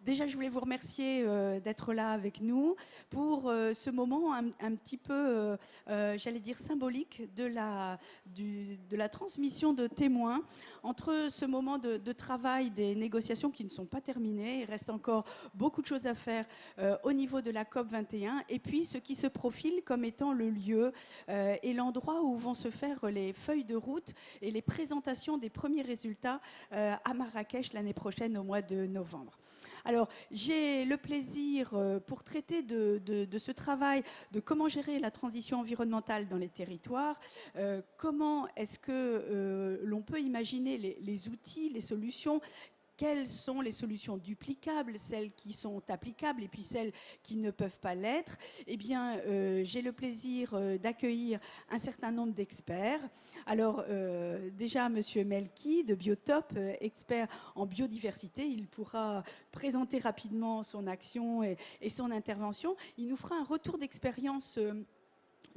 Déjà, je voulais vous remercier d'être là avec nous pour ce moment un petit peu, j'allais dire, symbolique de la transmission de témoins entre ce moment de travail des négociations qui ne sont pas terminées. Il reste encore beaucoup de choses à faire au niveau de la COP 21 et puis ce qui se profile comme étant le lieu et l'endroit où vont se faire les feuilles de route et les présentations des premiers résultats à Marrakech l'année prochaine au mois de novembre. Alors, j'ai le plaisir, pour traiter de ce travail, de comment gérer la transition environnementale dans les territoires, comment est-ce que l'on peut imaginer les outils, les solutions, quelles sont les solutions duplicables, celles qui sont applicables et puis celles qui ne peuvent pas l'être. Eh bien, j'ai le plaisir d'accueillir un certain nombre d'experts. Alors, déjà, Monsieur Melki de Biotop, expert en biodiversité, il pourra présenter rapidement son action et son intervention. Il nous fera un retour d'expérience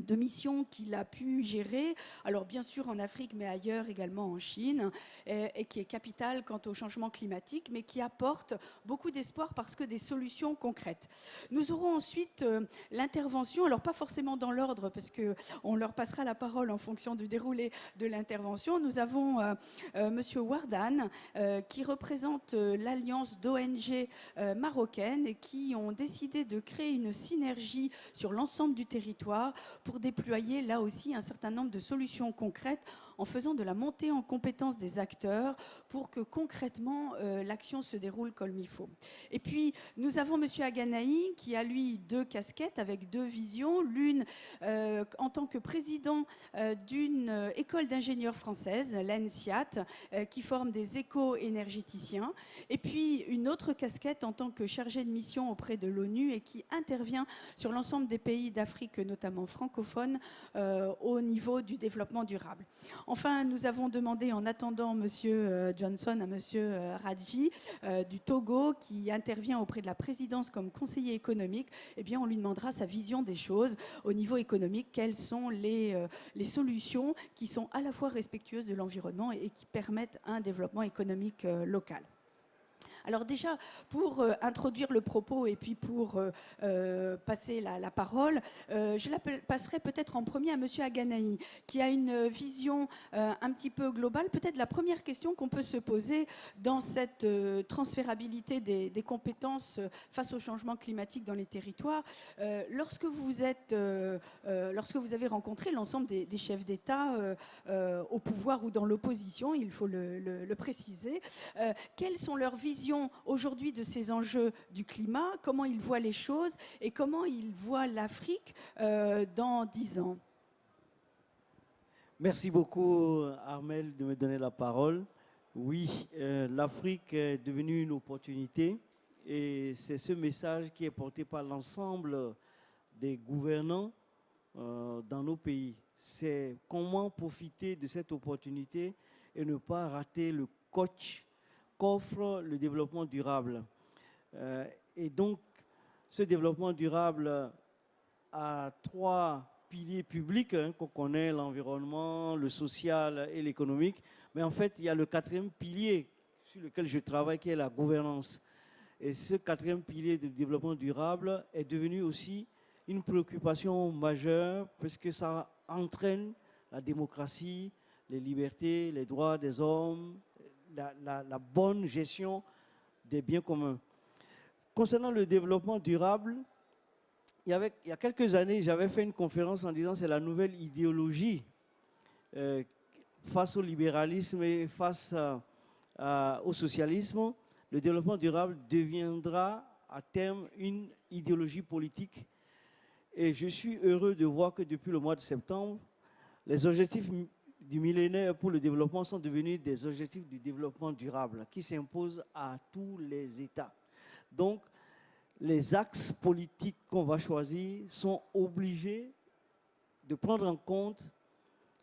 de missions qu'il a pu gérer, alors bien sûr en Afrique, mais ailleurs également en Chine, et qui est capitale quant au changement climatique, mais qui apporte beaucoup d'espoir parce que des solutions concrètes. Nous aurons ensuite l'intervention, alors pas forcément dans l'ordre, parce qu'on leur passera la parole en fonction du déroulé de l'intervention. Nous avons Monsieur Wardan, qui représente l'alliance d'ONG marocaines et qui ont décidé de créer une synergie sur l'ensemble du territoire pour déployer là aussi un certain nombre de solutions concrètes en faisant de la montée en compétence des acteurs pour que concrètement l'action se déroule comme il faut. Et puis nous avons Monsieur Aganaï qui a lui deux casquettes avec deux visions, l'une en tant que président d'une école d'ingénieurs française, l'ENSIAT, qui forme des éco-énergéticiens, et puis une autre casquette en tant que chargé de mission auprès de l'ONU et qui intervient sur l'ensemble des pays d'Afrique, notamment francophones, au niveau du développement durable. Enfin, nous avons demandé, en attendant Monsieur Johnson, à Monsieur Radji du Togo, qui intervient auprès de la présidence comme conseiller économique. Eh bien, on lui demandera sa vision des choses au niveau économique. Quelles sont les solutions qui sont à la fois respectueuses de l'environnement et qui permettent un développement économique local. Alors déjà, pour introduire le propos et puis pour passer la parole, je la passerai peut-être en premier à Monsieur Aganaï, qui a une vision un petit peu globale. Peut-être la première question qu'on peut se poser dans cette transférabilité des compétences face au changement climatique dans les territoires, lorsque vous avez rencontré l'ensemble des chefs d'État au pouvoir ou dans l'opposition, il faut le préciser, quelles sont leurs visions aujourd'hui de ces enjeux du climat, comment ils voient les choses et comment ils voient l'Afrique dans 10 ans. Merci beaucoup, Armel, de me donner la parole. Oui, l'Afrique est devenue une opportunité et c'est ce message qui est porté par l'ensemble des gouvernants dans nos pays. C'est comment profiter de cette opportunité et ne pas rater le coach qu'offre le développement durable. Et donc, ce développement durable a trois piliers publics qu'on connaît, l'environnement, le social et l'économique. Mais en fait, il y a le quatrième pilier sur lequel je travaille, qui est la gouvernance. Et ce quatrième pilier de développement durable est devenu aussi une préoccupation majeure parce que ça entraîne la démocratie, les libertés, les droits des hommes, la bonne gestion des biens communs. Concernant le développement durable, il y a quelques années, j'avais fait une conférence en disant que c'est la nouvelle idéologie face au libéralisme et face au socialisme. Le développement durable deviendra à terme une idéologie politique. Et je suis heureux de voir que depuis le mois de septembre, les objectifs du millénaire pour le développement sont devenus des objectifs du développement durable qui s'imposent à tous les États. Donc, les axes politiques qu'on va choisir sont obligés de prendre en compte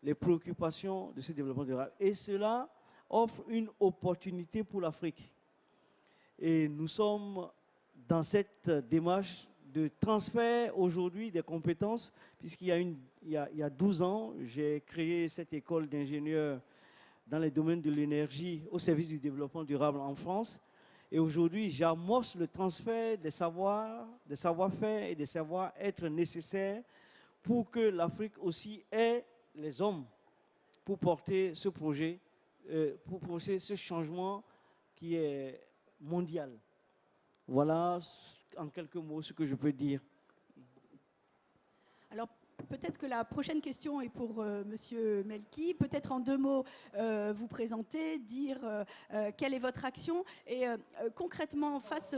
les préoccupations de ce développement durable. Et cela offre une opportunité pour l'Afrique. Et nous sommes dans cette démarche de transfert aujourd'hui des compétences, puisqu'il y a 12 ans, j'ai créé cette école d'ingénieurs dans les domaines de l'énergie au service du développement durable en France. Et aujourd'hui, j'amorce le transfert des savoirs, des savoir-faire et des savoir-être nécessaires pour que l'Afrique aussi ait les hommes pour porter ce projet, pour porter ce changement qui est mondial. Voilà en quelques mots ce que je peux dire. Alors, peut-être que la prochaine question est pour Monsieur Melki. Peut-être en 2 mots vous présenter, dire quelle est votre action et concrètement face.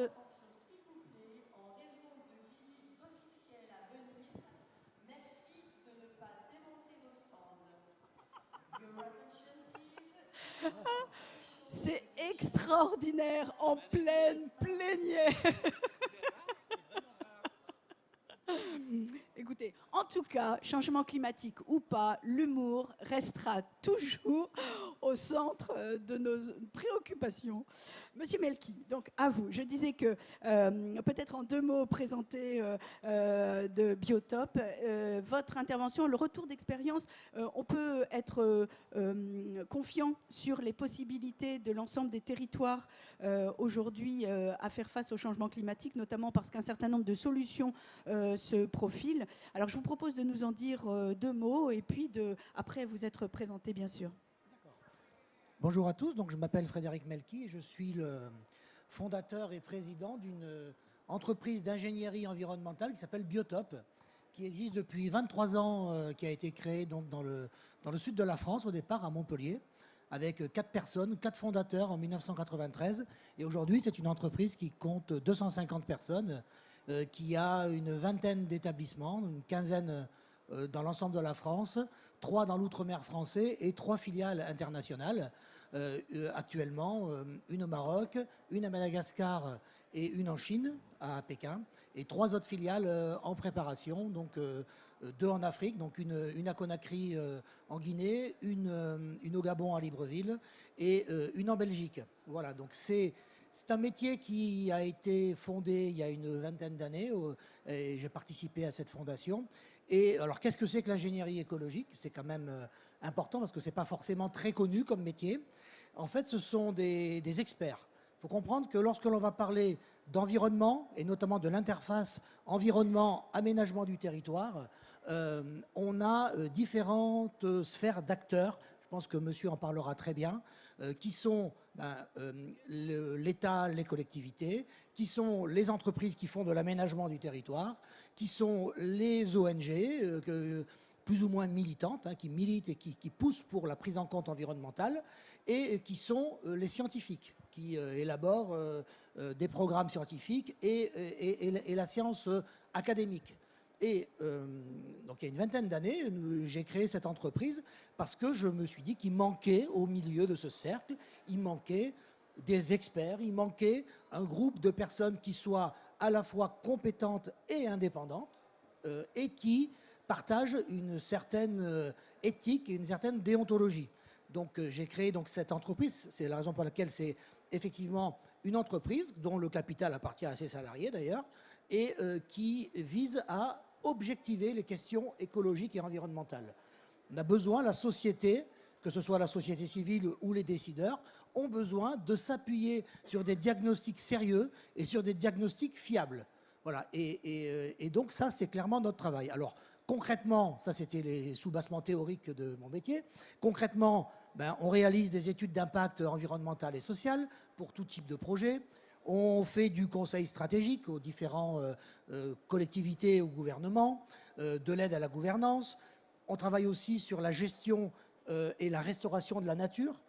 C'est extraordinaire, en pleine plénière. Écoutez, en tout cas, changement climatique ou pas, l'humour restera toujours au centre de nos préoccupations. Monsieur Melki, donc à vous. Je disais que peut-être en 2 mots présentés de Biotope, votre intervention, le retour d'expérience, on peut être confiant sur les possibilités de l'ensemble des territoires aujourd'hui à faire face au changement climatique, notamment parce qu'un certain nombre de solutions se profilent. Alors je vous propose de nous en dire 2 mots et puis après vous être présenté bien sûr. Bonjour à tous, donc je m'appelle Frédéric Melki et je suis le fondateur et président d'une entreprise d'ingénierie environnementale qui s'appelle Biotope, qui existe depuis 23 ans, qui a été créée donc dans le sud de la France au départ, à Montpellier, avec 4 personnes, 4 fondateurs en 1993. Et aujourd'hui, c'est une entreprise qui compte 250 personnes, qui a une vingtaine d'établissements, une quinzaine dans l'ensemble de la France, 3 dans l'outre-mer français et 3 filiales internationales. Actuellement, une au Maroc, une à Madagascar et une en Chine, à Pékin, et 3 autres filiales en préparation, donc 2 en Afrique, donc une à Conakry en Guinée, une au Gabon à Libreville et une en Belgique. Voilà, donc c'est un métier qui a été fondé il y a une vingtaine d'années et j'ai participé à cette fondation. Et alors, qu'est-ce que c'est que l'ingénierie écologique? C'est quand même important parce que ce n'est pas forcément très connu comme métier. En fait, ce sont des experts. Il faut comprendre que lorsque l'on va parler d'environnement, et notamment de l'interface environnement-aménagement du territoire, on a différentes sphères d'acteurs. Je pense que monsieur en parlera très bien, qui sont l'État, les collectivités, qui sont les entreprises qui font de l'aménagement du territoire, qui sont les ONG, plus ou moins militantes, qui militent et qui poussent pour la prise en compte environnementale, et qui sont les scientifiques, qui élaborent des programmes scientifiques et la science académique. Et donc il y a une vingtaine d'années, j'ai créé cette entreprise parce que je me suis dit qu'il manquait au milieu de ce cercle, il manquait des experts, il manquait un groupe de personnes qui soient à la fois compétentes et indépendantes et qui partagent une certaine éthique et une certaine déontologie. Donc j'ai créé donc cette entreprise, c'est la raison pour laquelle c'est effectivement une entreprise dont le capital appartient à ses salariés d'ailleurs, et qui vise à objectiver les questions écologiques et environnementales. On a besoin, la société, que ce soit la société civile ou les décideurs, ont besoin de s'appuyer sur des diagnostics sérieux et sur des diagnostics fiables. Voilà. Et donc ça, c'est clairement notre travail. Alors concrètement, ça c'était les soubassements théoriques de mon métier. Concrètement, on réalise des études d'impact environnemental et social pour tout type de projet. On fait du conseil stratégique aux différentes collectivités ou gouvernements, de l'aide à la gouvernance. On travaille aussi sur la gestion et la restauration de la nature,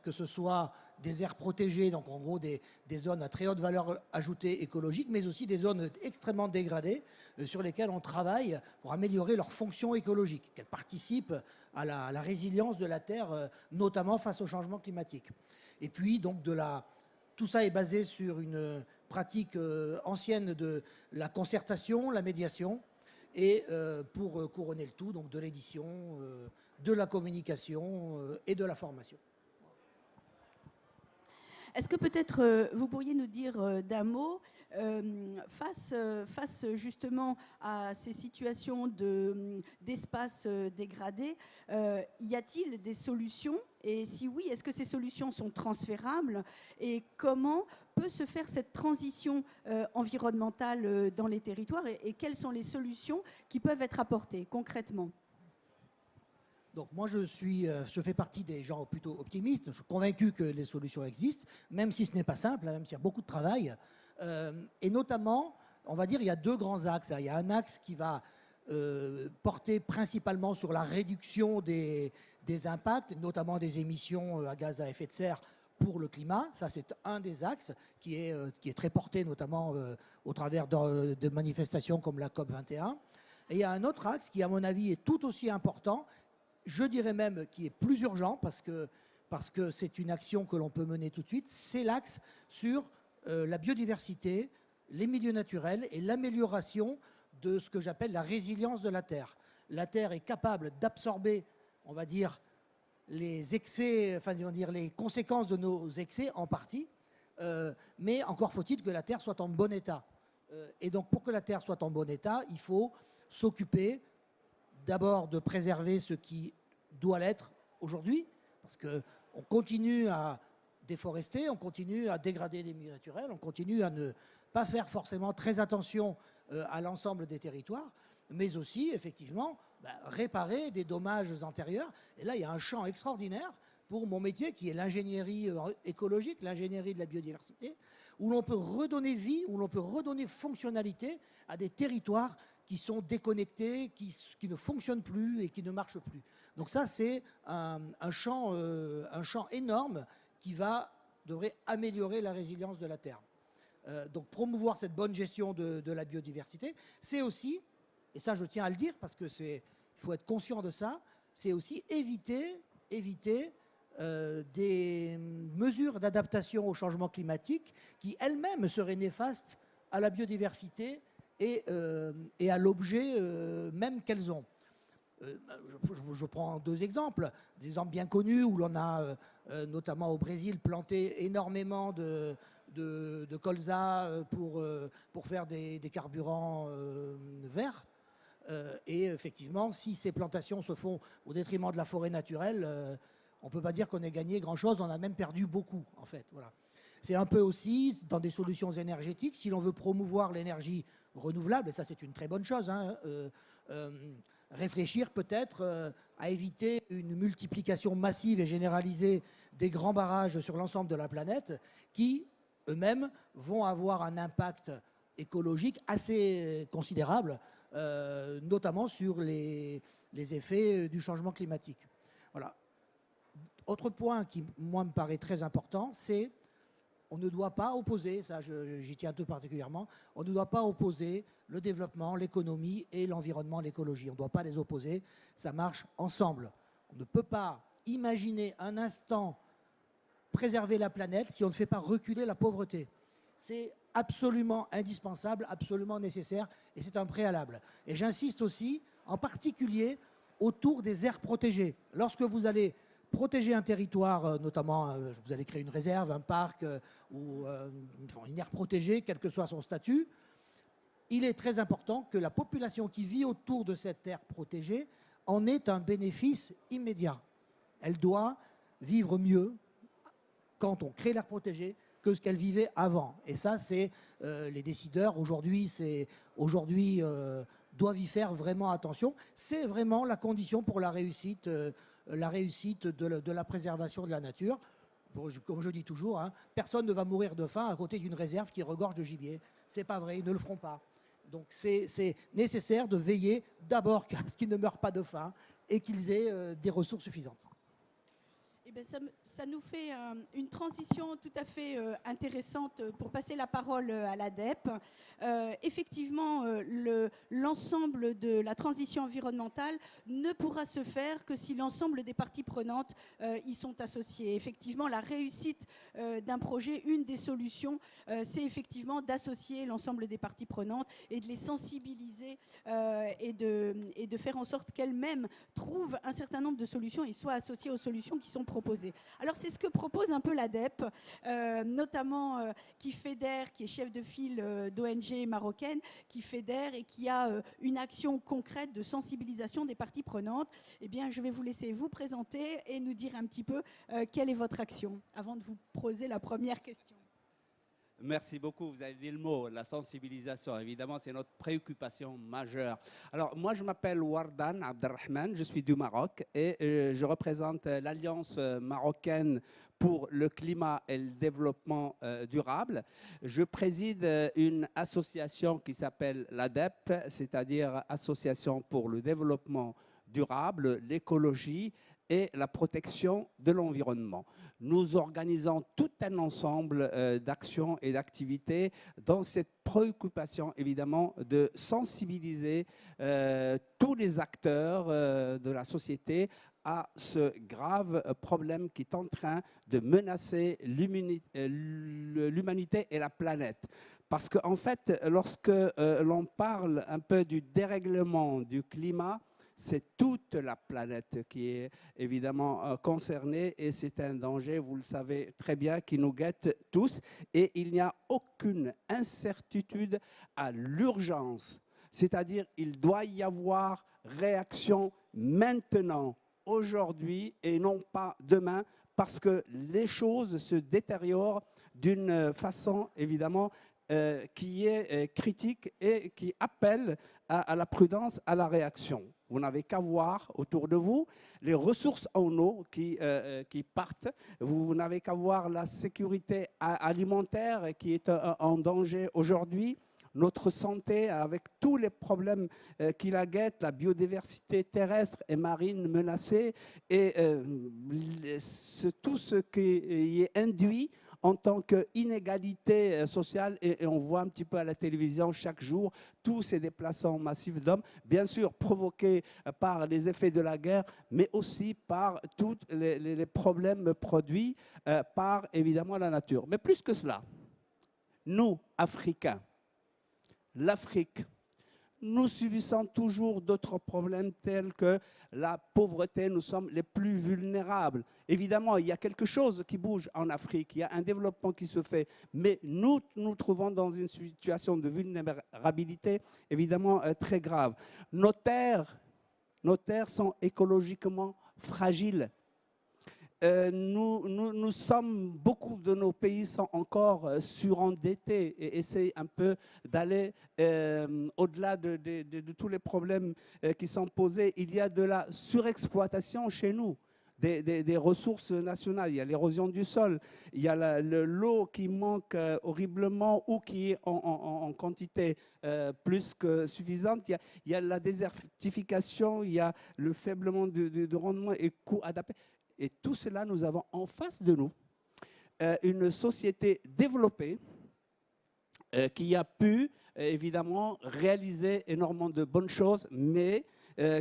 que ce soit des aires protégées, donc en gros des zones à très haute valeur ajoutée écologique, mais aussi des zones extrêmement dégradées sur lesquelles on travaille pour améliorer leur fonction écologique, qu'elles participent à la résilience de la Terre, notamment face au changement climatique. Et puis donc tout ça est basé sur une pratique ancienne de la concertation, la médiation, et pour couronner le tout, donc de l'édition, de la communication et de la formation. Est-ce que peut-être vous pourriez nous dire d'un mot, face justement à ces situations d'espace dégradé, y a-t-il des solutions? Et si oui, est-ce que ces solutions sont transférables? Et comment peut se faire cette transition environnementale dans les territoires? Et quelles sont les solutions qui peuvent être apportées concrètement? Donc moi, je fais partie des gens plutôt optimistes. Je suis convaincu que les solutions existent, même si ce n'est pas simple, même s'il y a beaucoup de travail. Et notamment, on va dire, il y a deux grands axes. Il y a un axe qui va porter principalement sur la réduction des impacts, notamment des émissions à gaz à effet de serre pour le climat. Ça, c'est un des axes qui est très porté, notamment au travers de manifestations comme la COP21. Et il y a un autre axe qui, à mon avis, est tout aussi important, je dirais même qui est plus urgent parce que c'est une action que l'on peut mener tout de suite, c'est l'axe sur la biodiversité, les milieux naturels et l'amélioration de ce que j'appelle la résilience de la Terre. La Terre est capable d'absorber, on va dire, les excès, enfin, on va dire, les conséquences de nos excès en partie, mais encore faut-il que la Terre soit en bon état. Et donc, pour que la Terre soit en bon état, il faut s'occuper d'abord de préserver ce qui doit l'être aujourd'hui, parce qu'on continue à déforester, on continue à dégrader les milieux naturels, on continue à ne pas faire forcément très attention à l'ensemble des territoires, mais aussi, effectivement, réparer des dommages antérieurs. Et là, il y a un champ extraordinaire pour mon métier, qui est l'ingénierie écologique, l'ingénierie de la biodiversité, où l'on peut redonner vie, où l'on peut redonner fonctionnalité à des territoires qui sont déconnectés, qui ne fonctionnent plus et qui ne marchent plus. Donc ça, c'est un champ énorme qui devrait améliorer la résilience de la Terre. Donc promouvoir cette bonne gestion de la biodiversité, c'est aussi, et ça je tiens à le dire parce qu'il faut être conscient de ça, c'est aussi éviter des mesures d'adaptation au changement climatique qui elles-mêmes seraient néfastes à la biodiversité et à l'objet même qu'elles ont. Je prends deux exemples, des exemples bien connus où l'on a notamment au Brésil planté énormément de colza pour faire des carburants verts. Et effectivement, si ces plantations se font au détriment de la forêt naturelle, on ne peut pas dire qu'on ait gagné grand-chose, on a même perdu beaucoup, en fait. Voilà. C'est un peu aussi dans des solutions énergétiques, si l'on veut promouvoir l'énergie renouvelable, et ça c'est une très bonne chose, hein, réfléchir peut-être à éviter une multiplication massive et généralisée des grands barrages sur l'ensemble de la planète qui, eux-mêmes, vont avoir un impact écologique assez considérable, notamment sur les effets du changement climatique. Voilà. Autre point qui, moi, me paraît très important, c'est on ne doit pas opposer, ça j'y tiens tout particulièrement, on ne doit pas opposer le développement, l'économie et l'environnement, l'écologie. On ne doit pas les opposer, ça marche ensemble. On ne peut pas imaginer un instant préserver la planète si on ne fait pas reculer la pauvreté. C'est absolument indispensable, absolument nécessaire et c'est un préalable. Et j'insiste aussi, en particulier, autour des aires protégées. Lorsque vous allez protéger un territoire, notamment vous allez créer une réserve, un parc ou une aire protégée, quel que soit son statut, il est très important que la population qui vit autour de cette aire protégée en ait un bénéfice immédiat. Elle doit vivre mieux quand on crée l'aire protégée que ce qu'elle vivait avant. Et ça, c'est les décideurs aujourd'hui doivent y faire vraiment attention. C'est vraiment la condition pour la réussite de la préservation de la nature. Comme je dis toujours, hein, personne ne va mourir de faim à côté d'une réserve qui regorge de gibier. C'est pas vrai, ils ne le feront pas. Donc c'est nécessaire de veiller d'abord à ce qu'ils ne meurent pas de faim et qu'ils aient des ressources suffisantes. Eh bien, ça nous fait une transition tout à fait intéressante pour passer la parole à l'ADEPE. Effectivement, l'ensemble de la transition environnementale ne pourra se faire que si l'ensemble des parties prenantes y sont associées. Effectivement, la réussite d'un projet, une des solutions, c'est effectivement d'associer l'ensemble des parties prenantes et de les sensibiliser et de faire en sorte qu'elles-mêmes trouvent un certain nombre de solutions et soient associées aux solutions qui sont proposées. proposer. Alors c'est ce que propose un peu l'ADEP, notamment qui fédère, qui est chef de file d'ONG marocaine, qui fédère et qui a une action concrète de sensibilisation des parties prenantes. Eh bien, je vais vous laisser vous présenter et nous dire un petit peu quelle est votre action, avant de vous poser la première question. Merci beaucoup, vous avez dit le mot, la sensibilisation. Évidemment, c'est notre préoccupation majeure. Alors, moi, je m'appelle Wardan Abdelrahman, je suis du Maroc et je représente l'Alliance marocaine pour le climat et le développement durable. Je préside une association qui s'appelle l'ADEP, c'est-à-dire Association pour le développement durable, l'écologie et la protection de l'environnement. Nous organisons tout un ensemble d'actions et d'activités dans cette préoccupation, évidemment, de sensibiliser tous les acteurs de la société à ce grave problème qui est en train de menacer l'humanité et la planète. Parce qu'en fait, lorsque l'on parle un peu du dérèglement du climat, c'est toute la planète qui est évidemment concernée et c'est un danger, vous le savez très bien, qui nous guette tous. Et il n'y a aucune incertitude à l'urgence. C'est-à-dire il doit y avoir réaction maintenant, aujourd'hui et non pas demain, parce que les choses se détériorent d'une façon évidemment qui est critique et qui appelle à la prudence, à la réaction. Vous n'avez qu'à voir autour de vous les ressources en eau qui partent. Vous n'avez qu'à voir la sécurité alimentaire qui est en danger aujourd'hui. Notre santé avec tous les problèmes qui la guettent, la biodiversité terrestre et marine menacée et tout ce qui est induit en tant qu'inégalité sociale, et on voit un petit peu à la télévision chaque jour tous ces déplacements massifs d'hommes, bien sûr provoqués par les effets de la guerre, mais aussi par tous les problèmes produits par évidemment la nature. Mais plus que cela, nous, Africains, l'Afrique, nous subissons toujours d'autres problèmes tels que la pauvreté. Nous sommes les plus vulnérables. Évidemment, il y a quelque chose qui bouge en Afrique, il y a un développement qui se fait, mais nous nous trouvons dans une situation de vulnérabilité évidemment très grave. Nos terres sont écologiquement fragiles. Nous sommes, beaucoup de nos pays sont encore surendettés et essaient un peu d'aller au-delà de tous les problèmes qui sont posés. Il y a de la surexploitation chez nous. Des ressources nationales, il y a l'érosion du sol, il y a l'eau qui manque horriblement ou qui est en quantité plus que suffisante, il y a la désertification, il y a le faiblement de rendement et coût adapté. Et tout cela, nous avons en face de nous une société développée qui a pu évidemment réaliser énormément de bonnes choses, mais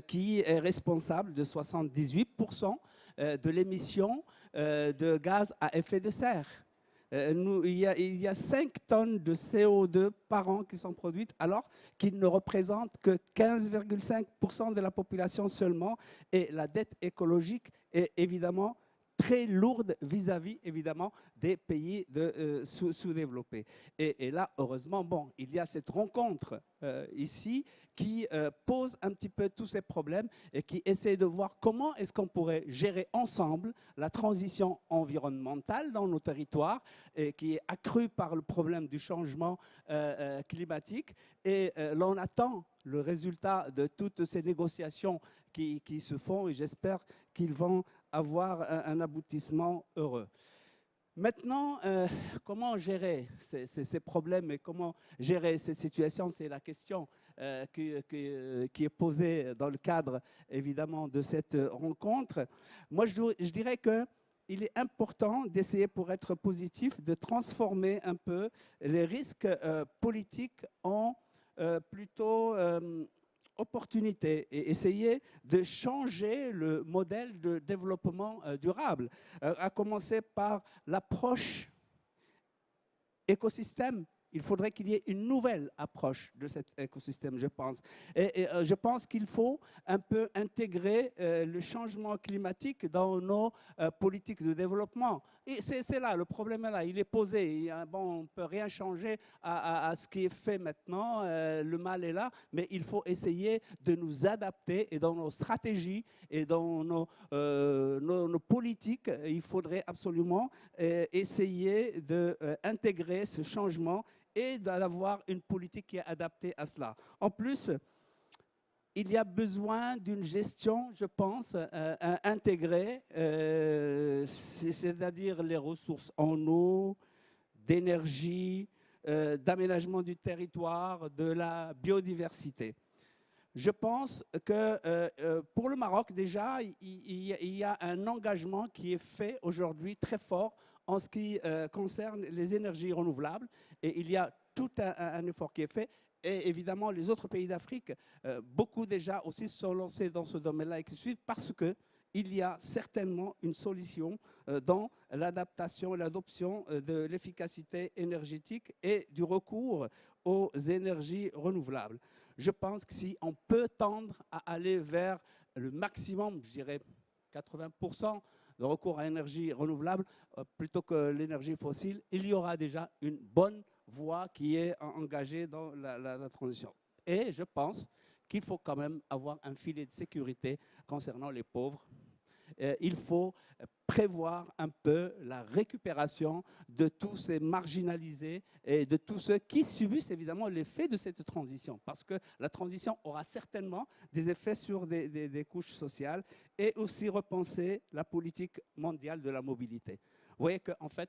qui est responsable de 78% de l'émission de gaz à effet de serre. Il y a 5 tonnes de CO2 par an qui sont produites, alors qu'ils ne représentent que 15,5% de la population seulement. Et la dette écologique est évidemment très lourde vis-à-vis, évidemment, des pays sous-développés. Et là, heureusement, bon, il y a cette rencontre ici qui pose un petit peu tous ces problèmes et qui essaie de voir comment est-ce qu'on pourrait gérer ensemble la transition environnementale dans nos territoires et qui est accrue par le problème du changement climatique. Et l'on attend le résultat de toutes ces négociations qui se font et j'espère qu'ils vont avoir un aboutissement heureux. Maintenant, comment gérer ces problèmes et comment gérer cette situation, c'est la question qui est posée dans le cadre, évidemment, de cette rencontre. Moi, je dirais qu'il est important d'essayer, pour être positif, de transformer un peu les risques politiques en plutôt opportunité et essayer de changer le modèle de développement durable, à commencer par l'approche écosystème Il faudrait qu'il y ait une nouvelle approche de cet écosystème, je pense. Et je pense qu'il faut un peu intégrer le changement climatique dans nos politiques de développement. Et c'est là, le problème est là, il est posé. Bon, on ne peut rien changer à ce qui est fait maintenant, le mal est là, mais il faut essayer de nous adapter et dans nos stratégies et dans nos politiques, il faudrait absolument essayer d'intégrer ce changement et d'avoir une politique qui est adaptée à cela. En plus, il y a besoin d'une gestion, je pense, intégrée, c'est-à-dire les ressources en eau, d'énergie, d'aménagement du territoire, de la biodiversité. Je pense que pour le Maroc, déjà, il y a un engagement qui est fait aujourd'hui très fort en ce qui concerne les énergies renouvelables. Et il y a tout un effort qui est fait. Et évidemment, les autres pays d'Afrique, beaucoup déjà aussi sont lancés dans ce domaine-là et qui suivent parce qu'il y a certainement une solution dans l'adaptation et l'adoption de l'efficacité énergétique et du recours aux énergies renouvelables. Je pense que si on peut tendre à aller vers le maximum, je dirais 80% de recours à l'énergie renouvelable plutôt que l'énergie fossile, il y aura déjà une bonne voie qui est engagée dans la transition. Et je pense qu'il faut quand même avoir un filet de sécurité concernant les pauvres. Il faut prévoir un peu la récupération de tous ces marginalisés et de tous ceux qui subissent évidemment l'effet de cette transition. Parce que la transition aura certainement des effets sur des couches sociales et aussi repenser la politique mondiale de la mobilité. Vous voyez qu'en fait,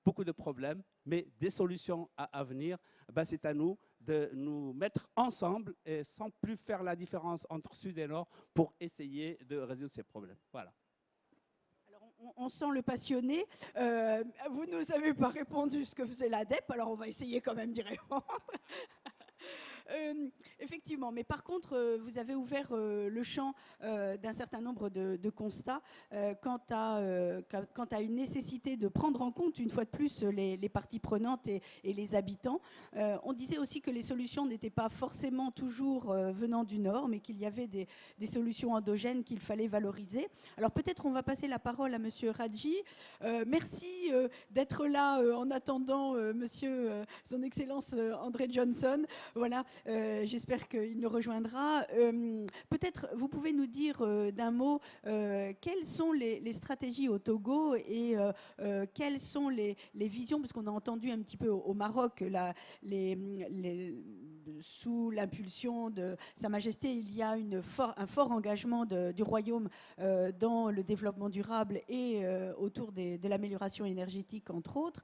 beaucoup de problèmes, mais des solutions à venir, ben c'est à nous de nous mettre ensemble et sans plus faire la différence entre Sud et Nord pour essayer de résoudre ces problèmes. Voilà. On sent le passionné. Vous ne nous avez pas répondu ce que faisait l'ADEP, alors on va essayer quand même d'y répondre. Effectivement, mais par contre, vous avez ouvert le champ d'un certain nombre de constats quant à une nécessité de prendre en compte, une fois de plus, les parties prenantes et les habitants. On disait aussi que les solutions n'étaient pas forcément toujours venant du Nord, mais qu'il y avait des solutions endogènes qu'il fallait valoriser. Alors peut-être on va passer la parole à Monsieur Radji. Merci d'être là en attendant Monsieur, Son Excellence André Johnson. Voilà. J'espère qu'il nous rejoindra. Peut-être vous pouvez nous dire d'un mot quelles sont les stratégies au Togo et quelles sont les visions, parce qu'on a entendu un petit peu au Maroc, sous l'impulsion de Sa Majesté, il y a un fort engagement du Royaume dans le développement durable et autour de l'amélioration énergétique, entre autres.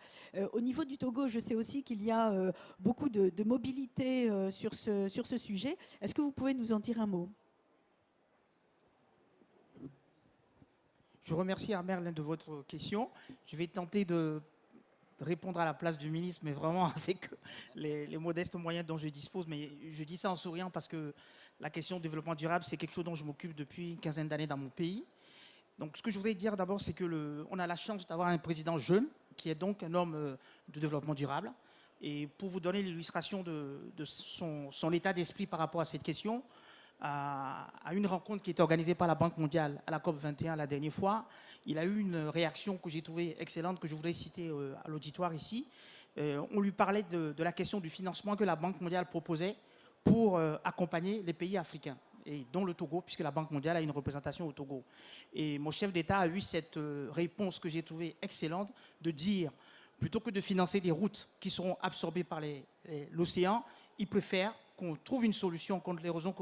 Au niveau du Togo, je sais aussi qu'il y a beaucoup de mobilité sur ce sujet. Est-ce que vous pouvez nous en dire un mot? Je remercie Armel de votre question. Je vais tenter de répondre à la place du ministre, mais vraiment avec les modestes moyens dont je dispose. Mais je dis ça en souriant parce que la question du développement durable, c'est quelque chose dont je m'occupe depuis une quinzaine d'années dans mon pays. Donc ce que je voudrais dire d'abord, c'est qu'on a la chance d'avoir un président jeune, qui est donc un homme de développement durable. Et pour vous donner l'illustration de son état d'esprit par rapport à cette question, à une rencontre qui était organisée par la Banque mondiale à la COP21 la dernière fois, il a eu une réaction que j'ai trouvée excellente, que je voudrais citer à l'auditoire ici. On lui parlait de la question du financement que la Banque mondiale proposait pour accompagner les pays africains, et dont le Togo, puisque la Banque mondiale a une représentation au Togo. Et mon chef d'État a eu cette réponse que j'ai trouvée excellente, de dire, plutôt que de financer des routes qui seront absorbées par l'océan, il préfère qu'on trouve une solution contre l'érosion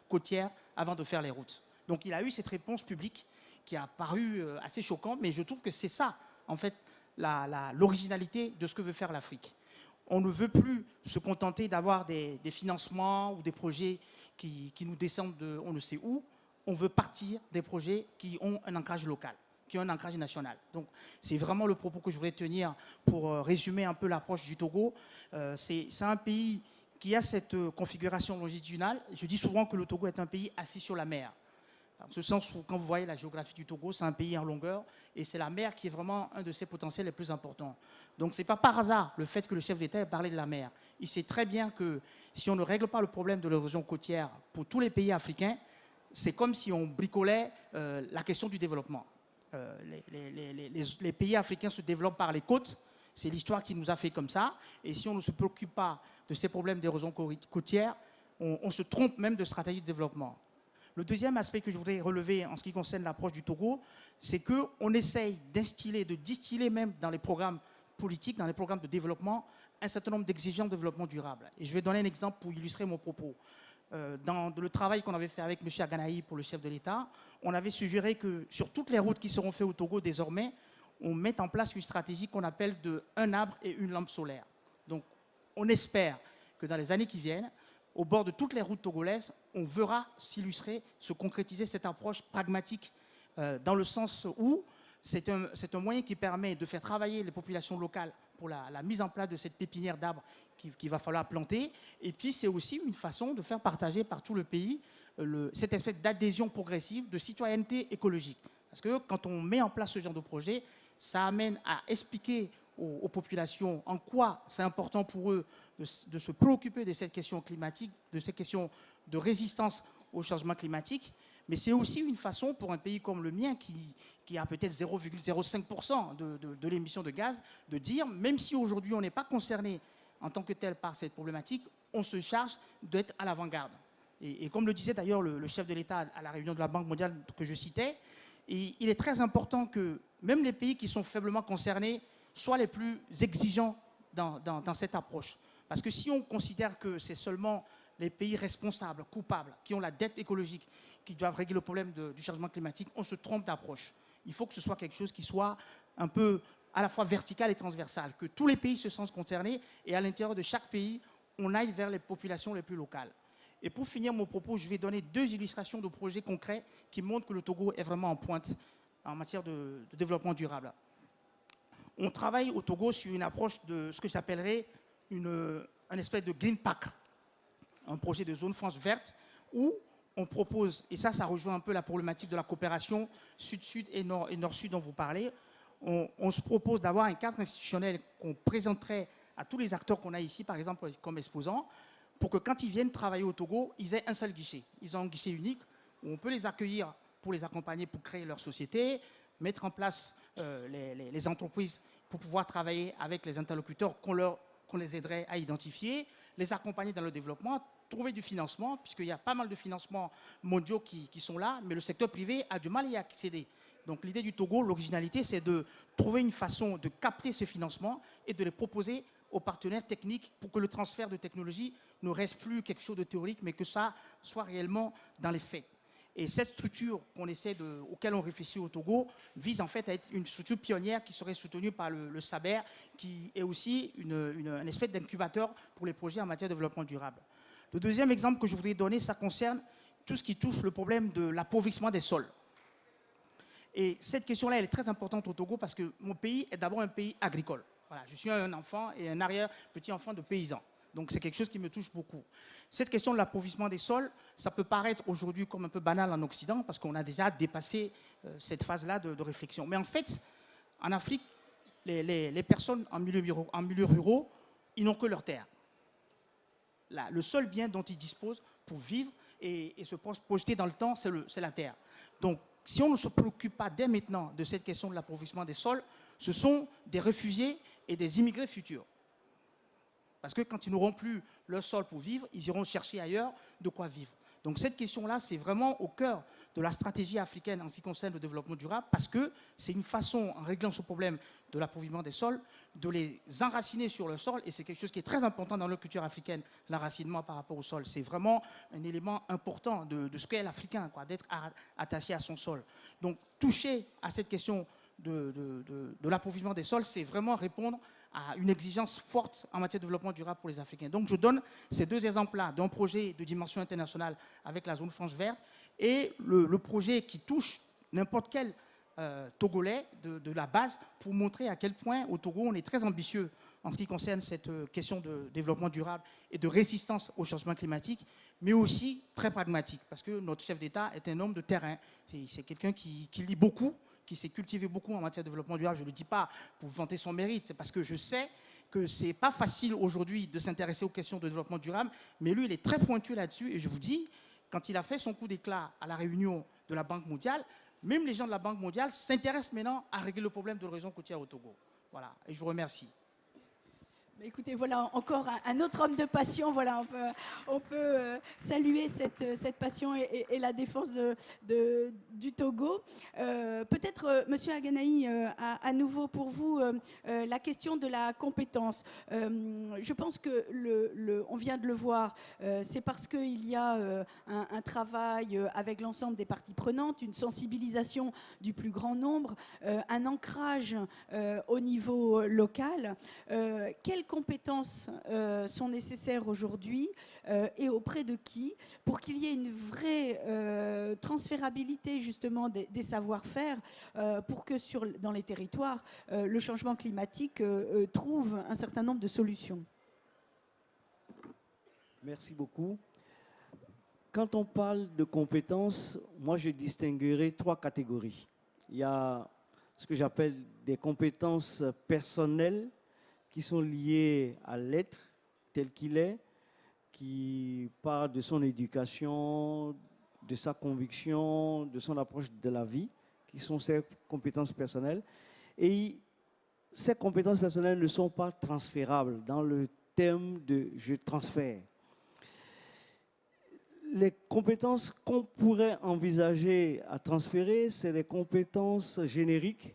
côtière avant de faire les routes. Donc il a eu cette réponse publique qui a paru assez choquante, mais je trouve que c'est ça, en fait, l'originalité de ce que veut faire l'Afrique. On ne veut plus se contenter d'avoir des financements ou des projets qui nous descendent de on ne sait où. On veut partir des projets qui ont un ancrage local, qui ont un ancrage national. Donc c'est vraiment le propos que je voulais tenir pour résumer un peu l'approche du Togo. C'est un pays qui a cette configuration longitudinale. Je dis souvent que le Togo est un pays assis sur la mer. Dans ce sens où, quand vous voyez la géographie du Togo, c'est un pays en longueur et c'est la mer qui est vraiment un de ses potentiels les plus importants. Donc, ce n'est pas par hasard le fait que le chef d'État ait parlé de la mer. Il sait très bien que si on ne règle pas le problème de l'érosion côtière pour tous les pays africains, c'est comme si on bricolait la question du développement. Les pays africains se développent par les côtes. C'est l'histoire qui nous a fait comme ça. Et si on ne se préoccupe pas de ces problèmes d'érosion côtière, on se trompe même de stratégie de développement. Le deuxième aspect que je voudrais relever en ce qui concerne l'approche du Togo, c'est qu'on essaye d'instiller, de distiller même dans les programmes politiques, dans les programmes de développement, un certain nombre d'exigences de développement durable. Et je vais donner un exemple pour illustrer mon propos. Dans le travail qu'on avait fait avec M. Aganaï pour le chef de l'État, on avait suggéré que sur toutes les routes qui seront faites au Togo désormais, on mette en place une stratégie qu'on appelle de un arbre et une lampe solaire. Donc, on espère que dans les années qui viennent, au bord de toutes les routes togolaises, on verra s'illustrer, se concrétiser cette approche pragmatique dans le sens où c'est un moyen qui permet de faire travailler les populations locales pour la mise en place de cette pépinière d'arbres qu'il va falloir planter. Et puis, c'est aussi une façon de faire partager par tout le pays cette espèce d'adhésion progressive, de citoyenneté écologique. Parce que quand on met en place ce genre de projet, ça amène à expliquer aux populations en quoi c'est important pour eux de se préoccuper de cette question climatique, de cette question de résistance au changement climatique. Mais c'est aussi une façon pour un pays comme le mien qui a peut-être 0,05% de l'émission de gaz, de dire, même si aujourd'hui on n'est pas concerné en tant que tel par cette problématique, on se charge d'être à l'avant-garde. Et comme le disait d'ailleurs le chef de l'État à la réunion de la Banque mondiale que je citais, il est très important que même les pays qui sont faiblement concernés soient les plus exigeants dans cette approche. Parce que si on considère que c'est seulement les pays responsables, coupables, qui ont la dette écologique, qui doivent régler le problème du changement climatique, on se trompe d'approche. Il faut que ce soit quelque chose qui soit un peu à la fois vertical et transversal, que tous les pays se sentent concernés et à l'intérieur de chaque pays, on aille vers les populations les plus locales. Et pour finir mon propos, je vais donner 2 illustrations de projets concrets qui montrent que le Togo est vraiment en pointe en matière de développement durable. On travaille au Togo sur une approche de ce que j'appellerais un espèce de Green Pack, un projet de zone France verte où on propose, et ça rejoint un peu la problématique de la coopération sud-sud et nord-sud dont vous parlez, on se propose d'avoir un cadre institutionnel qu'on présenterait à tous les acteurs qu'on a ici, par exemple comme exposants, pour que quand ils viennent travailler au Togo, ils aient un seul guichet. Ils ont un guichet unique où on peut les accueillir pour les accompagner pour créer leur société, mettre en place les entreprises pour pouvoir travailler avec les interlocuteurs qu'on les aiderait à identifier, les accompagner dans le développement, trouver du financement, puisqu'il y a pas mal de financements mondiaux qui sont là, mais le secteur privé a du mal à y accéder. Donc l'idée du Togo, l'originalité, c'est de trouver une façon de capter ce financement et de les proposer aux partenaires techniques pour que le transfert de technologie ne reste plus quelque chose de théorique, mais que ça soit réellement dans les faits. Et cette structure auquel on réfléchit au Togo vise en fait à être une structure pionnière qui serait soutenue par le SABER, qui est aussi une espèce d'incubateur pour les projets en matière de développement durable. Le deuxième exemple que je voudrais donner, ça concerne tout ce qui touche le problème de l'appauvrissement des sols. Et cette question-là, elle est très importante au Togo parce que mon pays est d'abord un pays agricole. Voilà, je suis un enfant et un arrière-petit-enfant de paysans. Donc c'est quelque chose qui me touche beaucoup. Cette question de l'appauvrissement des sols, ça peut paraître aujourd'hui comme un peu banal en Occident parce qu'on a déjà dépassé cette phase-là de réflexion. Mais en fait, en Afrique, les personnes en milieu ruraux, ils n'ont que leur terre. Le seul bien dont ils disposent pour vivre et se projeter dans le temps, c'est la terre. Donc, si on ne se préoccupe pas dès maintenant de cette question de l'appauvrissement des sols, ce sont des réfugiés et des immigrés futurs. Parce que quand ils n'auront plus leur sol pour vivre, ils iront chercher ailleurs de quoi vivre. Donc cette question-là, c'est vraiment au cœur de la stratégie africaine en ce qui concerne le développement durable, parce que c'est une façon, en réglant ce problème de l'appauvrissement des sols, de les enraciner sur le sol, et c'est quelque chose qui est très important dans la culture africaine, l'enracinement par rapport au sol. C'est vraiment un élément important de ce qu'est l'Africain, d'être attaché à son sol. Donc toucher à cette question de l'appauvrissement des sols, c'est vraiment répondre à une exigence forte en matière de développement durable pour les Africains. Donc je donne ces 2 exemples-là d'un projet de dimension internationale avec la zone France verte et le projet qui touche n'importe quel Togolais de la base pour montrer à quel point au Togo on est très ambitieux en ce qui concerne cette question de développement durable et de résistance au changement climatique, mais aussi très pragmatique, parce que notre chef d'État est un homme de terrain. C'est quelqu'un qui lit beaucoup, qui s'est cultivé beaucoup en matière de développement durable. Je ne le dis pas pour vanter son mérite, c'est parce que je sais que ce n'est pas facile aujourd'hui de s'intéresser aux questions de développement durable, mais lui, il est très pointu là-dessus, et je vous dis, quand il a fait son coup d'éclat à la réunion de la Banque mondiale, même les gens de la Banque mondiale s'intéressent maintenant à régler le problème de l'érosion côtière au Togo. Voilà, et je vous remercie. Écoutez, voilà encore un autre homme de passion. Voilà, on peut saluer cette passion et la défense du Togo. Peut-être, Monsieur Aganaï, à nouveau pour vous, la question de la compétence. Je pense que on vient de le voir, c'est parce qu'il y a un travail avec l'ensemble des parties prenantes, une sensibilisation du plus grand nombre, un ancrage au niveau local. Quelles compétences sont nécessaires aujourd'hui et auprès de qui pour qu'il y ait une vraie transférabilité justement des savoir-faire pour que dans les territoires, le changement climatique trouve un certain nombre de solutions. Merci beaucoup. Quand on parle de compétences, moi je distinguerai 3 catégories. Il y a ce que j'appelle des compétences personnelles qui sont liées à l'être tel qu'il est, qui part de son éducation, de sa conviction, de son approche de la vie, qui sont ses compétences personnelles. Et ces compétences personnelles ne sont pas transférables dans le terme de « je transfère ». Les compétences qu'on pourrait envisager à transférer, c'est des compétences génériques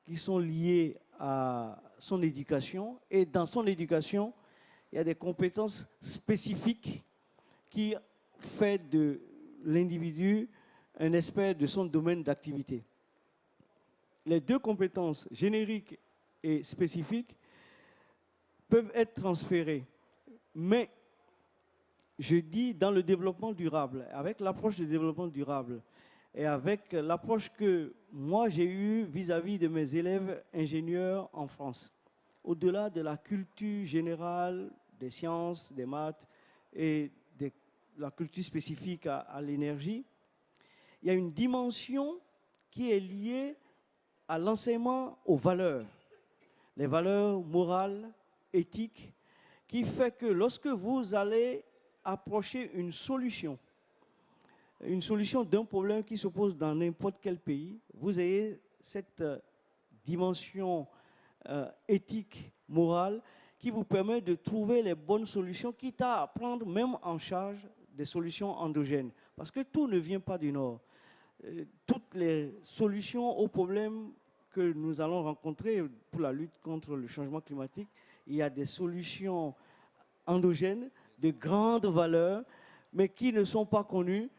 qui sont liées à son éducation. Et dans son éducation, il y a des compétences spécifiques qui font de l'individu un expert de son domaine d'activité. Les 2 compétences génériques et spécifiques peuvent être transférées, mais je dis dans le développement durable, avec l'approche du développement durable et avec l'approche que moi j'ai eue vis-à-vis de mes élèves ingénieurs en France, au-delà de la culture générale des sciences, des maths et de la culture spécifique à l'énergie, il y a une dimension qui est liée à l'enseignement aux valeurs, les valeurs morales, éthiques, qui fait que lorsque vous allez approcher une solution d'un problème qui se pose dans n'importe quel pays, vous ayez cette dimension éthique, morale, qui vous permet de trouver les bonnes solutions, quitte à prendre même en charge des solutions endogènes. Parce que tout ne vient pas du Nord. Toutes les solutions aux problèmes que nous allons rencontrer pour la lutte contre le changement climatique, il y a des solutions endogènes de grande valeur, mais qui ne sont pas connues.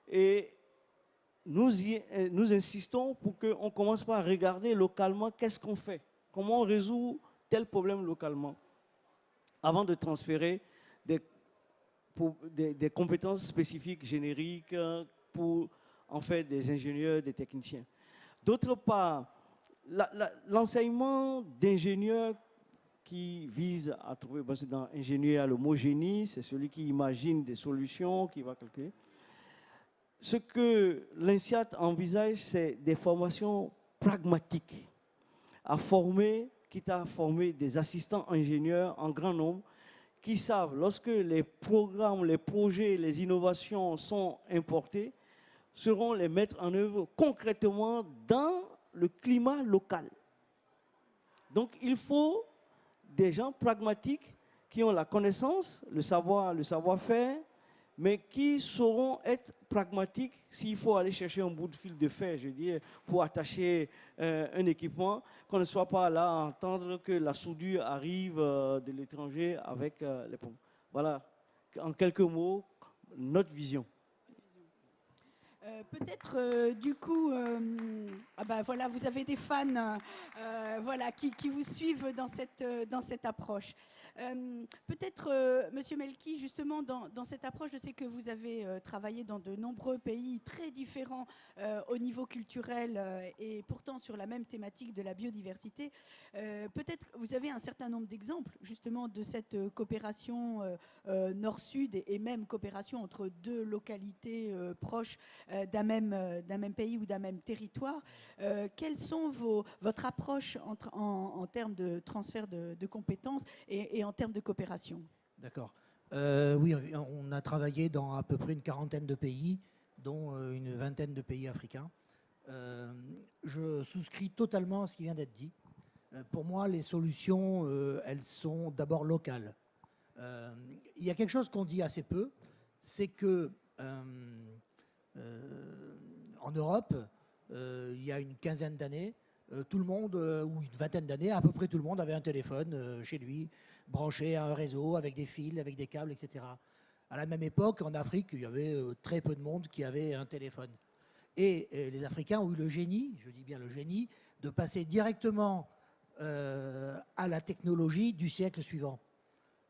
Et nous insistons pour qu'on commence par regarder localement qu'est-ce qu'on fait, comment on résout tel problème localement, avant de transférer des compétences spécifiques, génériques, pour en faire des ingénieurs, des techniciens. D'autre part, l'enseignement d'ingénieurs qui vise à trouver, c'est dans ingénieur, le mot génie, c'est celui qui imagine des solutions, qui va calculer. Ce que l'INSEAD envisage, c'est des formations pragmatiques, quitte à former des assistants ingénieurs en grand nombre, qui savent, lorsque les programmes, les projets, les innovations sont importés, seront les mettre en œuvre concrètement dans le climat local. Donc il faut des gens pragmatiques qui ont la connaissance, le savoir-faire, mais qui sauront être pragmatiques s'il faut aller chercher un bout de fil de fer, je veux dire, pour attacher un équipement, qu'on ne soit pas là à entendre que la soudure arrive de l'étranger avec les pompes. Voilà, en quelques mots, notre vision. Peut-être du coup, voilà, vous avez des fans voilà, qui vous suivent dans cette approche. Peut-être, Monsieur Melki, justement, dans cette approche, je sais que vous avez travaillé dans de nombreux pays très différents au niveau culturel et pourtant sur la même thématique de la biodiversité. Peut-être vous avez un certain nombre d'exemples justement de cette coopération nord-sud et même coopération entre deux localités proches d'un même pays ou d'un même territoire. Quelles sont votre approche en termes de transfert de compétences et en termes de coopération? D'accord. Oui, on a travaillé dans à peu près une quarantaine de pays, dont une vingtaine de pays africains. Je souscris totalement à ce qui vient d'être dit. Pour moi, les solutions, elles sont d'abord locales. Il y a quelque chose qu'on dit assez peu, c'est que en Europe, il y a une quinzaine d'années, tout le monde, ou une vingtaine d'années, à peu près tout le monde avait un téléphone chez lui, branché à un réseau, avec des fils, avec des câbles, etc. À la même époque, en Afrique, il y avait très peu de monde qui avait un téléphone. Et les Africains ont eu le génie, je dis bien le génie, de passer directement à la technologie du siècle suivant,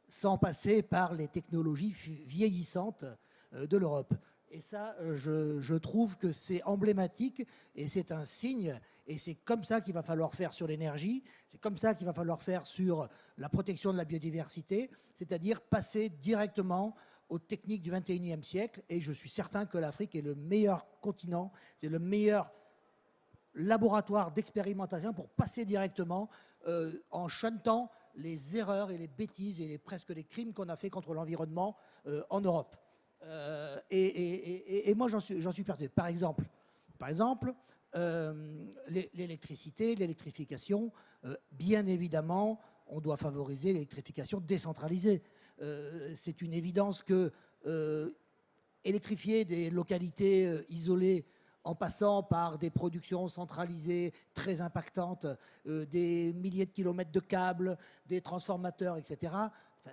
sans passer par les technologies vieillissantes de l'Europe. Et ça, je trouve que c'est emblématique et c'est un signe. Et c'est comme ça qu'il va falloir faire sur l'énergie, c'est comme ça qu'il va falloir faire sur la protection de la biodiversité, c'est-à-dire passer directement aux techniques du 21e siècle. Et je suis certain que l'Afrique est le meilleur continent, c'est le meilleur laboratoire d'expérimentation pour passer directement en shuntant les erreurs et les bêtises et presque les crimes qu'on a fait contre l'environnement en Europe. Et moi, j'en suis persuadé. Par exemple l'électricité, l'électrification, bien évidemment, on doit favoriser l'électrification décentralisée. C'est une évidence que électrifier des localités isolées en passant par des productions centralisées très impactantes, des milliers de kilomètres de câbles, des transformateurs, etc.,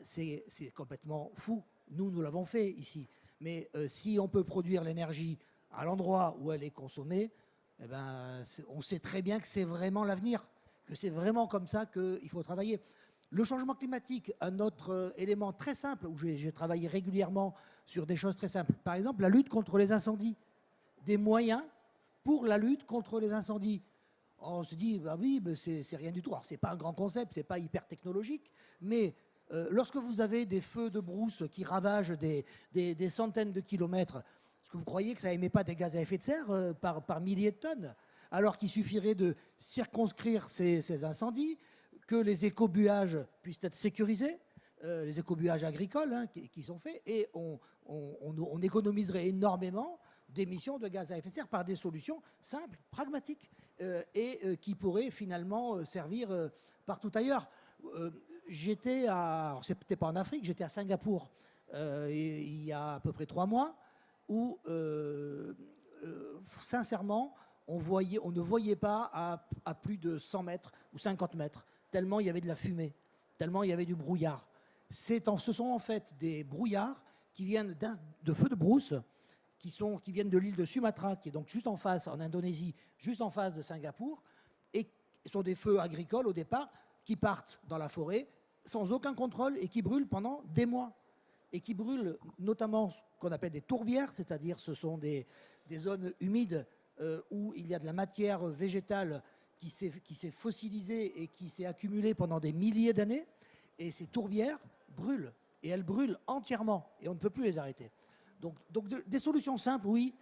c'est complètement fou. Nous l'avons fait ici. Mais si on peut produire l'énergie à l'endroit où elle est consommée, eh ben, on sait très bien que c'est vraiment l'avenir, que c'est vraiment comme ça qu'il faut travailler. Le changement climatique, un autre élément très simple, où j'ai travaillé régulièrement sur des choses très simples. Par exemple, la lutte contre les incendies. Des moyens pour la lutte contre les incendies. On se dit, bah oui, c'est rien du tout. Alors, ce n'est pas un grand concept, ce n'est pas hyper technologique, mais lorsque vous avez des feux de brousse qui ravagent des centaines de kilomètres, est-ce que vous croyez que ça n'émet pas des gaz à effet de serre par milliers de tonnes? Alors qu'il suffirait de circonscrire ces incendies, que les écobuages puissent être sécurisés, les écobuages agricoles qui sont faits, et on économiserait énormément d'émissions de gaz à effet de serre par des solutions simples, pragmatiques, et qui pourraient finalement servir partout ailleurs. C'était pas en Afrique, j'étais à Singapour il y a à peu près 3 mois, où sincèrement, on ne voyait pas à plus de 100 mètres ou 50 mètres, tellement il y avait de la fumée, tellement il y avait du brouillard. Ce sont en fait des brouillards qui viennent de feux de brousse, qui viennent de l'île de Sumatra, qui est donc juste en face, en Indonésie, juste en face de Singapour, et sont des feux agricoles au départ, qui partent dans la forêt sans aucun contrôle et qui brûlent pendant des mois. Et qui brûlent notamment ce qu'on appelle des tourbières, c'est-à-dire ce sont des zones humides où il y a de la matière végétale qui s'est fossilisée et qui s'est accumulée pendant des milliers d'années. Et ces tourbières brûlent, et elles brûlent entièrement, et on ne peut plus les arrêter. Donc des solutions simples, oui,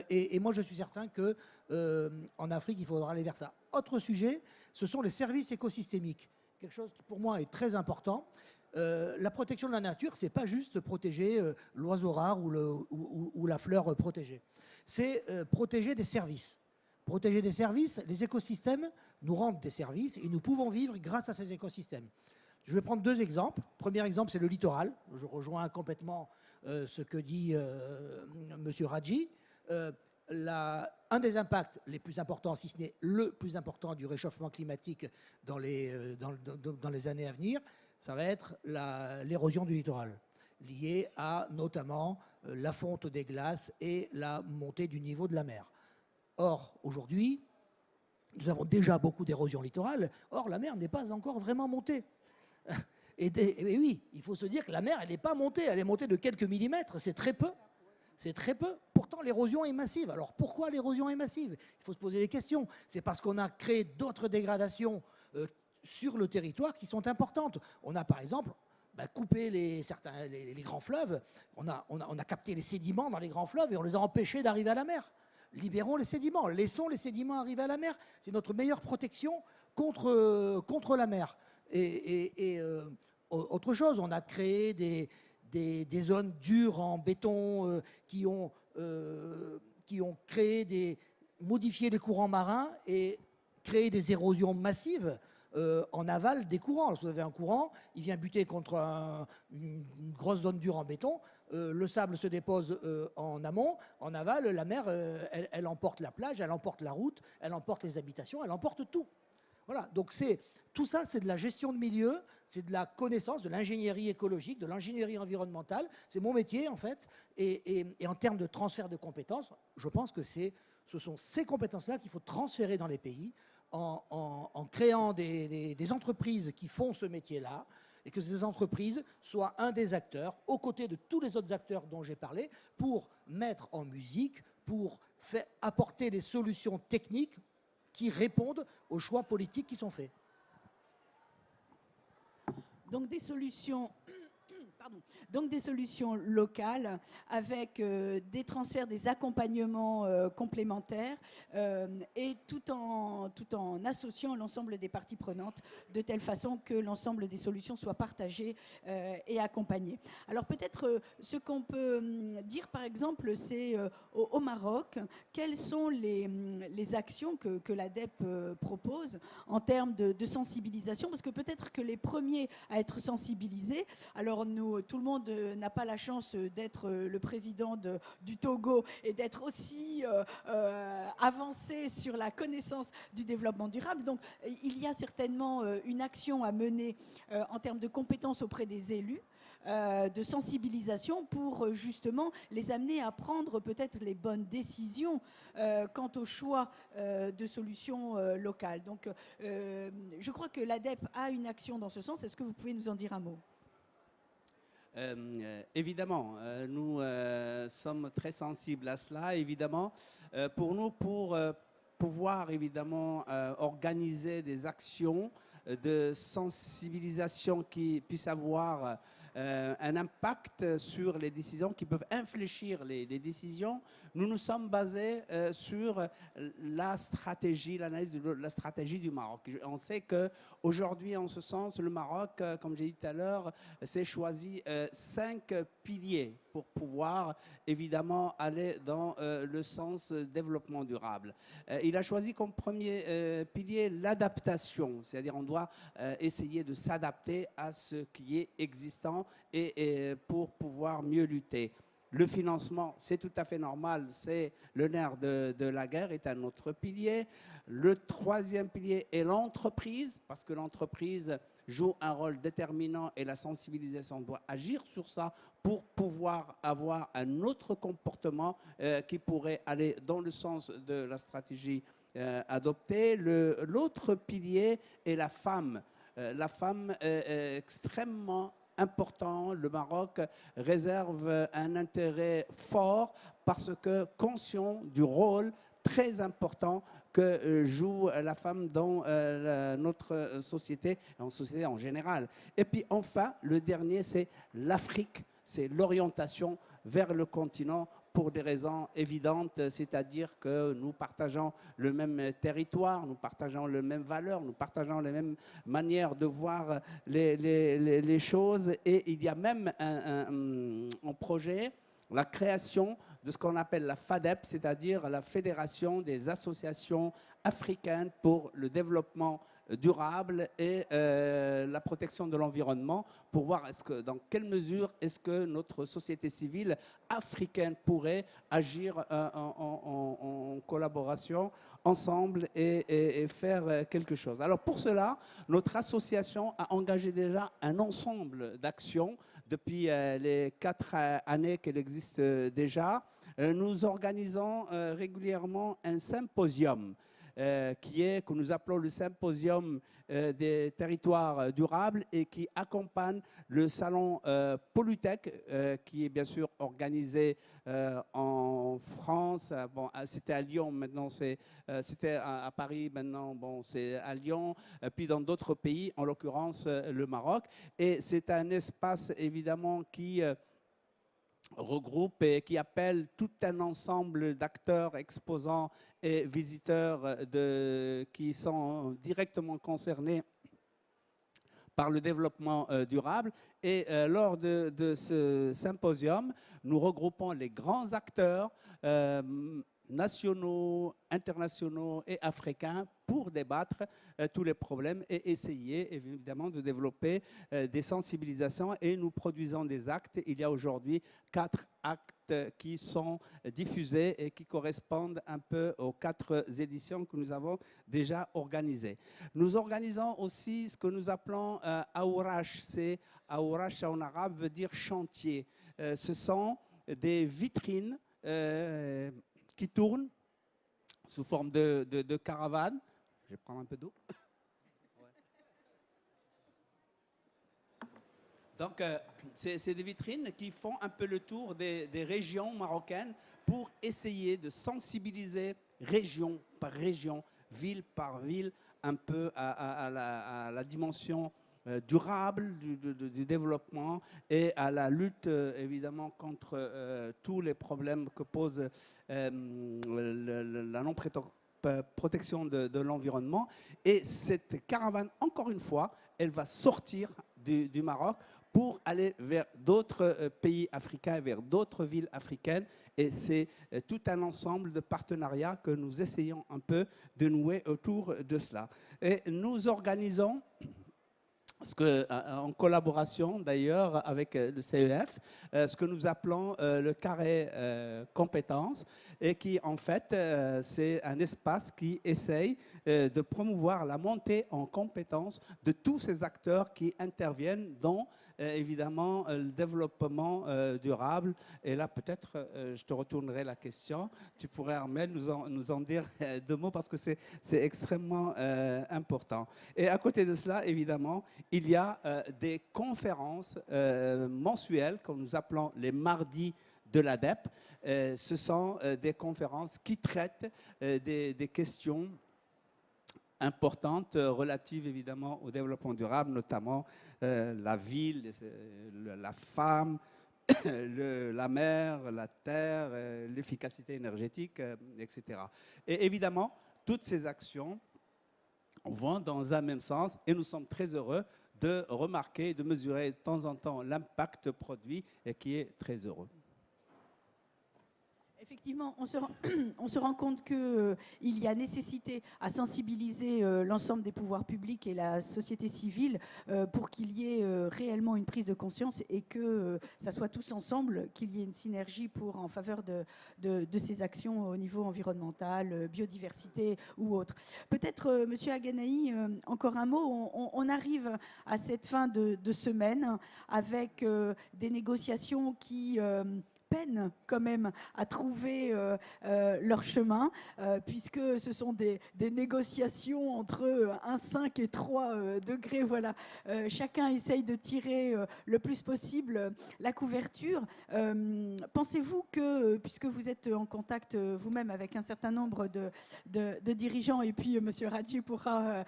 et moi je suis certain qu'en Afrique, il faudra aller vers ça. Autre sujet, ce sont les services écosystémiques, quelque chose qui pour moi est très important. La protection de la nature, ce n'est pas juste protéger l'oiseau rare ou la fleur protégée, c'est protéger des services. Protéger des services, les écosystèmes nous rendent des services et nous pouvons vivre grâce à ces écosystèmes. Je vais prendre 2 exemples. Le premier exemple, c'est le littoral. Je rejoins complètement ce que dit M. Radji. Un des impacts les plus importants, si ce n'est le plus important du réchauffement climatique dans les années à venir, ça va être l'érosion du littoral. liées à notamment la fonte des glaces et la montée du niveau de la mer. Or, aujourd'hui, nous avons déjà beaucoup d'érosion littorale. Or, la mer n'est pas encore vraiment montée. Et oui, il faut se dire que la mer, elle n'est pas montée. Elle est montée de quelques millimètres. C'est très peu. C'est très peu. Pourtant, l'érosion est massive. Alors, pourquoi l'érosion est massive? Il faut se poser des questions. C'est parce qu'on a créé d'autres dégradations sur le territoire qui sont importantes. On a, par exemple, coupé les grands fleuves. On a capté les sédiments dans les grands fleuves et on les a empêchés d'arriver à la mer. Libérons les sédiments. Laissons les sédiments arriver à la mer. C'est notre meilleure protection contre la mer. Autre chose, on a créé des zones dures en béton qui ont modifié les courants marins et créé des érosions massives en aval des courants. Si vous avez un courant, il vient buter contre une grosse zone dure en béton, le sable se dépose en amont, en aval, la mer, elle emporte la plage, elle emporte la route, elle emporte les habitations, elle emporte tout. Voilà, donc tout ça, c'est de la gestion de milieu, c'est de la connaissance, de l'ingénierie écologique, de l'ingénierie environnementale. C'est mon métier, en fait. Et en termes de transfert de compétences, je pense que ce sont ces compétences-là qu'il faut transférer dans les pays en créant des entreprises qui font ce métier-là et que ces entreprises soient un des acteurs, aux côtés de tous les autres acteurs dont j'ai parlé, pour mettre en musique, pour apporter des solutions techniques qui répondent aux choix politiques qui sont faits. Donc des solutions locales avec des transferts, des accompagnements complémentaires et tout en associant l'ensemble des parties prenantes de telle façon que l'ensemble des solutions soient partagées et accompagnées. Alors peut-être ce qu'on peut dire par exemple, c'est au Maroc, quelles sont les actions que l'ADEP propose en termes de sensibilisation, parce que peut-être que les premiers à être sensibilisés, alors tout le monde n'a pas la chance d'être le président du Togo et d'être aussi avancé sur la connaissance du développement durable. Donc, il y a certainement une action à mener en termes de compétences auprès des élus, de sensibilisation pour justement les amener à prendre peut-être les bonnes décisions quant au choix de solutions locales. Donc, je crois que l'ADEP a une action dans ce sens. Est-ce que vous pouvez nous en dire un mot ? Évidemment, nous sommes très sensibles à cela. Évidemment, pour nous, pour pouvoir évidemment organiser des actions de sensibilisation qui puissent avoir un impact sur les décisions, qui peuvent infléchir les décisions, nous nous sommes basés sur la stratégie, l'analyse de la stratégie du Maroc. On sait qu'aujourd'hui, en ce sens, le Maroc, comme j'ai dit tout à l'heure, s'est choisi 5 piliers pour pouvoir évidemment aller dans le sens développement durable. Il a choisi comme premier pilier l'adaptation, c'est-à-dire on doit essayer de s'adapter à ce qui est existant et pour pouvoir mieux lutter. Le financement, c'est tout à fait normal, c'est le nerf de la guerre, est un autre pilier. Le troisième pilier est l'entreprise, parce que l'entreprise joue un rôle déterminant et la sensibilisation doit agir sur ça pour pouvoir avoir un autre comportement qui pourrait aller dans le sens de la stratégie adoptée. L'autre pilier est la femme. La femme est extrêmement important. Le Maroc réserve un intérêt fort parce que conscient du rôle très important que joue la femme dans notre société, en société en général. Et puis enfin, le dernier, c'est l'Afrique, c'est l'orientation vers le continent pour des raisons évidentes, c'est-à-dire que nous partageons le même territoire, nous partageons les mêmes valeurs, nous partageons les mêmes manières de voir les choses. Et il y a même un projet, la création de ce qu'on appelle la FADEP, c'est-à-dire la Fédération des associations africaines pour le développement durable et la protection de l'environnement, pour voir dans quelle mesure est-ce que notre société civile africaine pourrait agir en collaboration ensemble et faire quelque chose. Alors pour cela, notre association a engagé déjà un ensemble d'actions depuis les 4 années qu'elle existe déjà. Nous organisons régulièrement un symposium que nous appelons le symposium des territoires durables et qui accompagne le salon Polytech, qui est bien sûr organisé en France. Bon, c'était à Lyon, maintenant c'était à Paris, maintenant bon, c'est à Lyon, puis dans d'autres pays, en l'occurrence le Maroc. Et c'est un espace évidemment qui regroupe et qui appelle tout un ensemble d'acteurs, exposants et visiteurs qui sont directement concernés par le développement durable. Et lors de ce symposium, nous regroupons les grands acteurs nationaux, internationaux et africains pour débattre tous les problèmes et essayer évidemment de développer des sensibilisations, et nous produisons des actes. Il y a aujourd'hui 4 actes qui sont diffusés et qui correspondent un peu aux 4 éditions que nous avons déjà organisées. Nous organisons aussi ce que nous appelons Aourash. Aourash en arabe veut dire chantier. Ce sont des vitrines qui tournent sous forme de caravane. Je vais prendre un peu d'eau. Donc, c'est des vitrines qui font un peu le tour des régions marocaines pour essayer de sensibiliser région par région, ville par ville, un peu à la dimension durable du développement et à la lutte évidemment contre tous les problèmes que pose la non-protection de l'environnement. Et cette caravane, encore une fois, elle va sortir du Maroc pour aller vers d'autres pays africains, vers d'autres villes africaines. Et c'est tout un ensemble de partenariats que nous essayons un peu de nouer autour de cela. Et nous organisons, en collaboration d'ailleurs avec le CEF, ce que nous appelons le carré compétences, et qui en fait c'est un espace qui essaye de promouvoir la montée en compétences de tous ces acteurs qui interviennent dans évidemment le développement durable. Et là peut-être je te retournerai la question, tu pourrais Armel nous en dire 2 mots, parce que c'est extrêmement important. Et à côté de cela évidemment il y a des conférences mensuelles que nous appelons les mardis de l'ADEP. Ce sont des conférences qui traitent des questions importantes relatives évidemment au développement durable, notamment la ville, la femme, la mer, la terre, l'efficacité énergétique, etc. Et évidemment, toutes ces actions vont dans un même sens, et nous sommes très heureux de remarquer, de mesurer de temps en temps l'impact produit, et qui est très heureux. Effectivement, on se rend compte qu'il y a nécessité à sensibiliser l'ensemble des pouvoirs publics et la société civile pour qu'il y ait réellement une prise de conscience, et que ça soit tous ensemble, qu'il y ait une synergie en faveur de ces actions au niveau environnemental, biodiversité ou autre. Peut-être, Monsieur Aganaï, encore un mot. On arrive à cette fin de semaine avec des négociations qui peinent quand même à trouver leur chemin, puisque ce sont des négociations entre 1,5 et 3 degrés. Voilà. Chacun essaye de tirer le plus possible la couverture. Pensez-vous que, puisque vous êtes en contact vous-même avec un certain nombre de dirigeants, et puis M. Radji pourra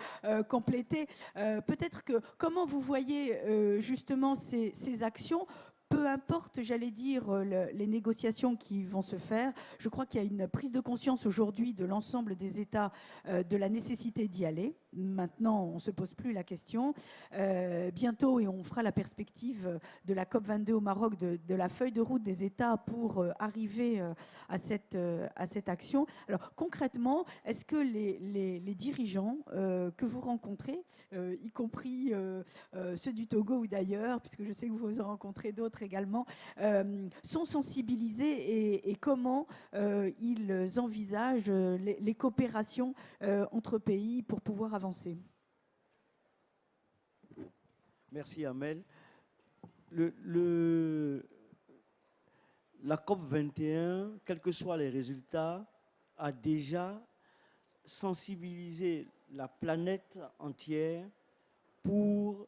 compléter, peut-être que comment vous voyez justement ces actions, peu importe, j'allais dire, les négociations qui vont se faire. Je crois qu'il y a une prise de conscience aujourd'hui de l'ensemble des États de la nécessité d'y aller. Maintenant, on ne se pose plus la question. Bientôt, et on fera la perspective de la COP22 au Maroc, de la feuille de route des États pour arriver à cette action. Alors, concrètement, est-ce que les dirigeants que vous rencontrez, y compris ceux du Togo ou d'ailleurs, puisque je sais que vous en rencontrez d'autres également, sont sensibilisés, et comment ils envisagent les coopérations entre pays pour pouvoir avancer? Merci Amel. la COP 21, quels que soient les résultats, a déjà sensibilisé la planète entière pour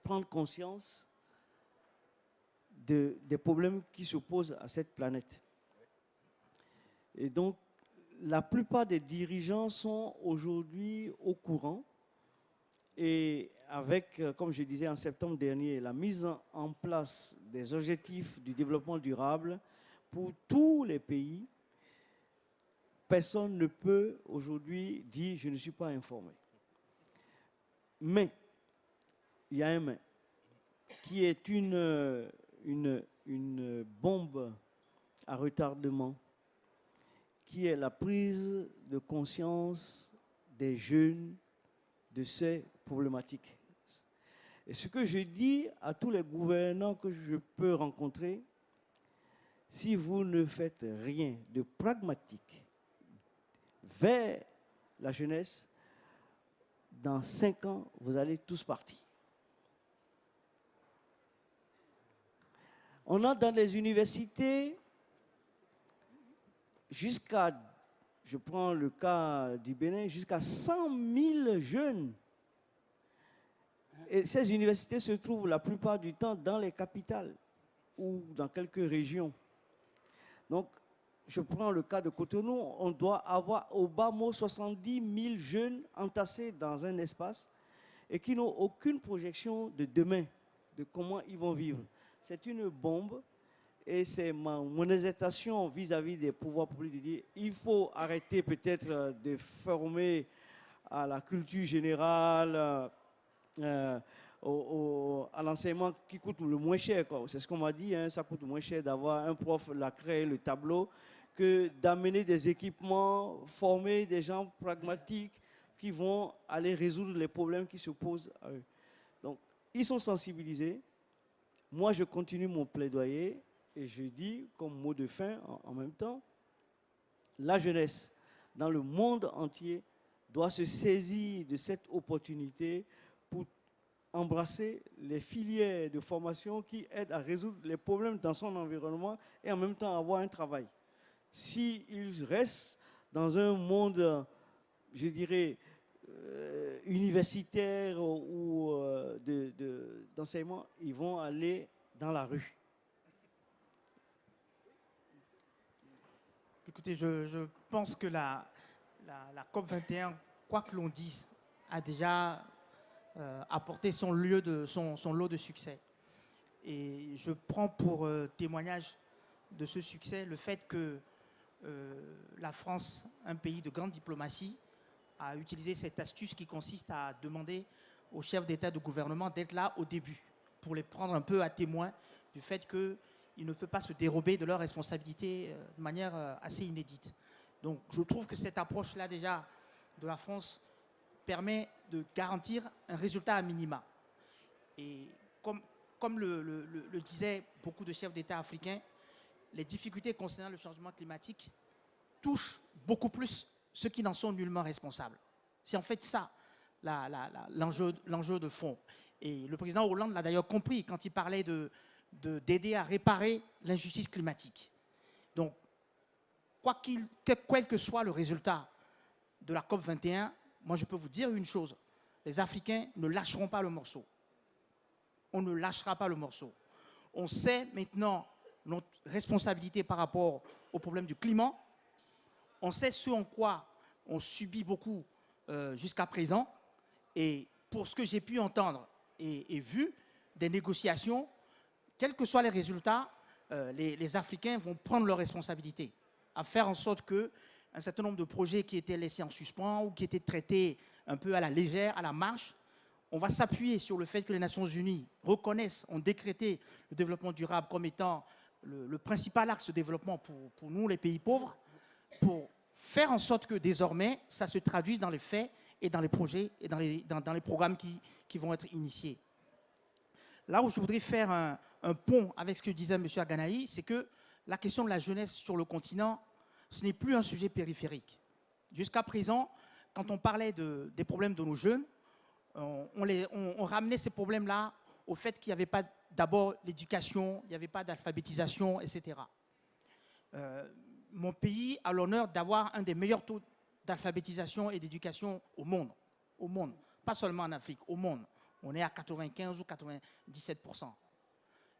prendre conscience des problèmes qui se posent à cette planète. Et donc, la plupart des dirigeants sont aujourd'hui au courant. Et avec, comme je disais en septembre dernier, la mise en place des objectifs du développement durable pour tous les pays, personne ne peut aujourd'hui dire « je ne suis pas informé ». Mais, il y a un mais, qui est une bombe à retardement, qui est la prise de conscience des jeunes de ces problématiques. Et ce que je dis à tous les gouvernants que je peux rencontrer, si vous ne faites rien de pragmatique vers la jeunesse, dans 5 ans, vous allez tous partir. On a dans les universités jusqu'à, je prends le cas du Bénin, jusqu'à 100 000 jeunes. Et ces universités se trouvent la plupart du temps dans les capitales ou dans quelques régions. Donc, je prends le cas de Cotonou, on doit avoir au bas mot 70 000 jeunes entassés dans un espace et qui n'ont aucune projection de demain, de comment ils vont vivre. C'est une bombe et c'est mon hésitation vis-à-vis des pouvoirs publics de dire il faut arrêter peut-être de former à la culture générale, à l'enseignement qui coûte le moins cher. C'est ce qu'on m'a dit, hein, ça coûte moins cher d'avoir un prof, la craie, le tableau, que d'amener des équipements, former des gens pragmatiques qui vont aller résoudre les problèmes qui se posent à eux. Donc, ils sont sensibilisés. Moi, je continue mon plaidoyer et je dis, comme mot de fin, en même temps, la jeunesse dans le monde entier doit se saisir de cette opportunité pour embrasser les filières de formation qui aident à résoudre les problèmes dans son environnement et en même temps avoir un travail. S'ils restent dans un monde, je dirais, universitaire ou d'enseignement, ils vont aller dans la rue. Écoutez, je pense que la COP 21, quoi que l'on dise, a déjà apporté son lot de succès. Et je prends pour témoignage de ce succès le fait que la France, un pays de grande diplomatie, a utilisé cette astuce qui consiste à demander aux chefs d'État et de gouvernement d'être là au début, pour les prendre un peu à témoin du fait qu'ils ne peuvent pas se dérober de leurs responsabilités de manière assez inédite. Donc je trouve que cette approche-là déjà de la France permet de garantir un résultat à minima. Et comme le disaient beaucoup de chefs d'État africains, les difficultés concernant le changement climatique touchent beaucoup plus ceux qui n'en sont nullement responsables. C'est en fait ça l'enjeu de fond. Et le président Hollande l'a d'ailleurs compris quand il parlait d'aider à réparer l'injustice climatique. Donc, quel que soit le résultat de la COP 21, moi je peux vous dire une chose, les Africains ne lâcheront pas le morceau. On ne lâchera pas le morceau. On sait maintenant notre responsabilité par rapport au problème du climat. On sait ce en quoi on subit beaucoup jusqu'à présent. Et pour ce que j'ai pu entendre et vu des négociations, quels que soient les résultats, les Africains vont prendre leurs responsabilités à faire en sorte qu'un certain nombre de projets qui étaient laissés en suspens ou qui étaient traités un peu à la légère, à la marche, on va s'appuyer sur le fait que les Nations Unies reconnaissent, ont décrété le développement durable comme étant le principal axe de développement pour nous, les pays pauvres, pour faire en sorte que désormais, ça se traduise dans les faits et dans les projets et dans les programmes qui vont être initiés. Là où je voudrais faire un pont avec ce que disait M. Aganaï, c'est que la question de la jeunesse sur le continent, ce n'est plus un sujet périphérique. Jusqu'à présent, quand on parlait des problèmes de nos jeunes, on ramenait ces problèmes-là au fait qu'il n'y avait pas d'abord l'éducation, il n'y avait pas d'alphabétisation, etc. Mon pays a l'honneur d'avoir un des meilleurs taux d'alphabétisation et d'éducation au monde. Au monde. Pas seulement en Afrique, au monde. On est à 95 ou 97%.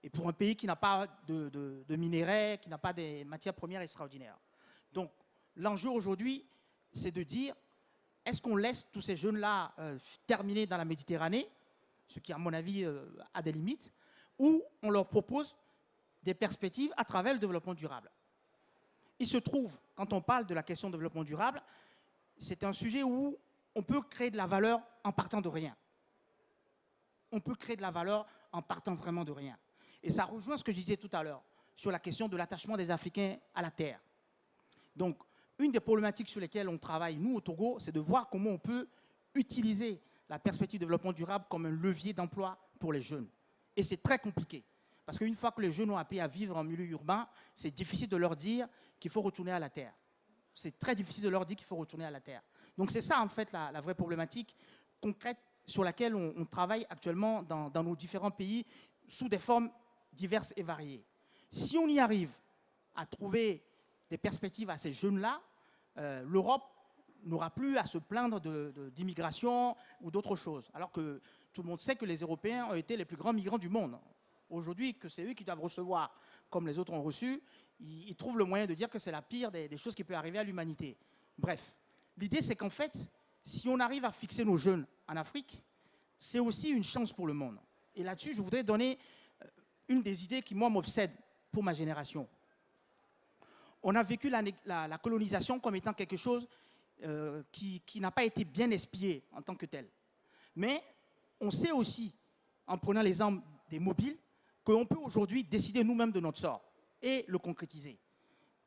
Et pour un pays qui n'a pas de minerais, qui n'a pas des matières premières extraordinaires. Donc, l'enjeu aujourd'hui, c'est de dire, est-ce qu'on laisse tous ces jeunes-là terminer dans la Méditerranée, ce qui, à mon avis, a des limites, ou on leur propose des perspectives à travers le développement durable. Il se trouve, quand on parle de la question de développement durable, c'est un sujet où on peut créer de la valeur en partant de rien. On peut créer de la valeur en partant vraiment de rien. Et ça rejoint ce que je disais tout à l'heure sur la question de l'attachement des Africains à la terre. Donc, une des problématiques sur lesquelles on travaille, nous, au Togo, c'est de voir comment on peut utiliser la perspective de développement durable comme un levier d'emploi pour les jeunes. Et c'est très compliqué. Parce qu'une fois que les jeunes ont appris à vivre en milieu urbain, c'est difficile de leur dire qu'il faut retourner à la terre. C'est très difficile de leur dire qu'il faut retourner à la terre. Donc c'est ça, en fait, la vraie problématique concrète sur laquelle on travaille actuellement dans nos différents pays sous des formes diverses et variées. Si on y arrive à trouver des perspectives à ces jeunes-là, l'Europe n'aura plus à se plaindre d'immigration ou d'autres choses. Alors que tout le monde sait que les Européens ont été les plus grands migrants du monde. Aujourd'hui, que c'est eux qui doivent recevoir comme les autres ont reçu, ils trouvent le moyen de dire que c'est la pire des choses qui peut arriver à l'humanité. Bref, l'idée c'est qu'en fait, si on arrive à fixer nos jeunes en Afrique, c'est aussi une chance pour le monde. Et là-dessus, je voudrais donner une des idées qui, moi, m'obsède pour ma génération. On a vécu la colonisation comme étant quelque chose qui n'a pas été bien espié en tant que tel. Mais on sait aussi, en prenant l'exemple des mobiles, qu'on peut aujourd'hui décider nous-mêmes de notre sort et le concrétiser.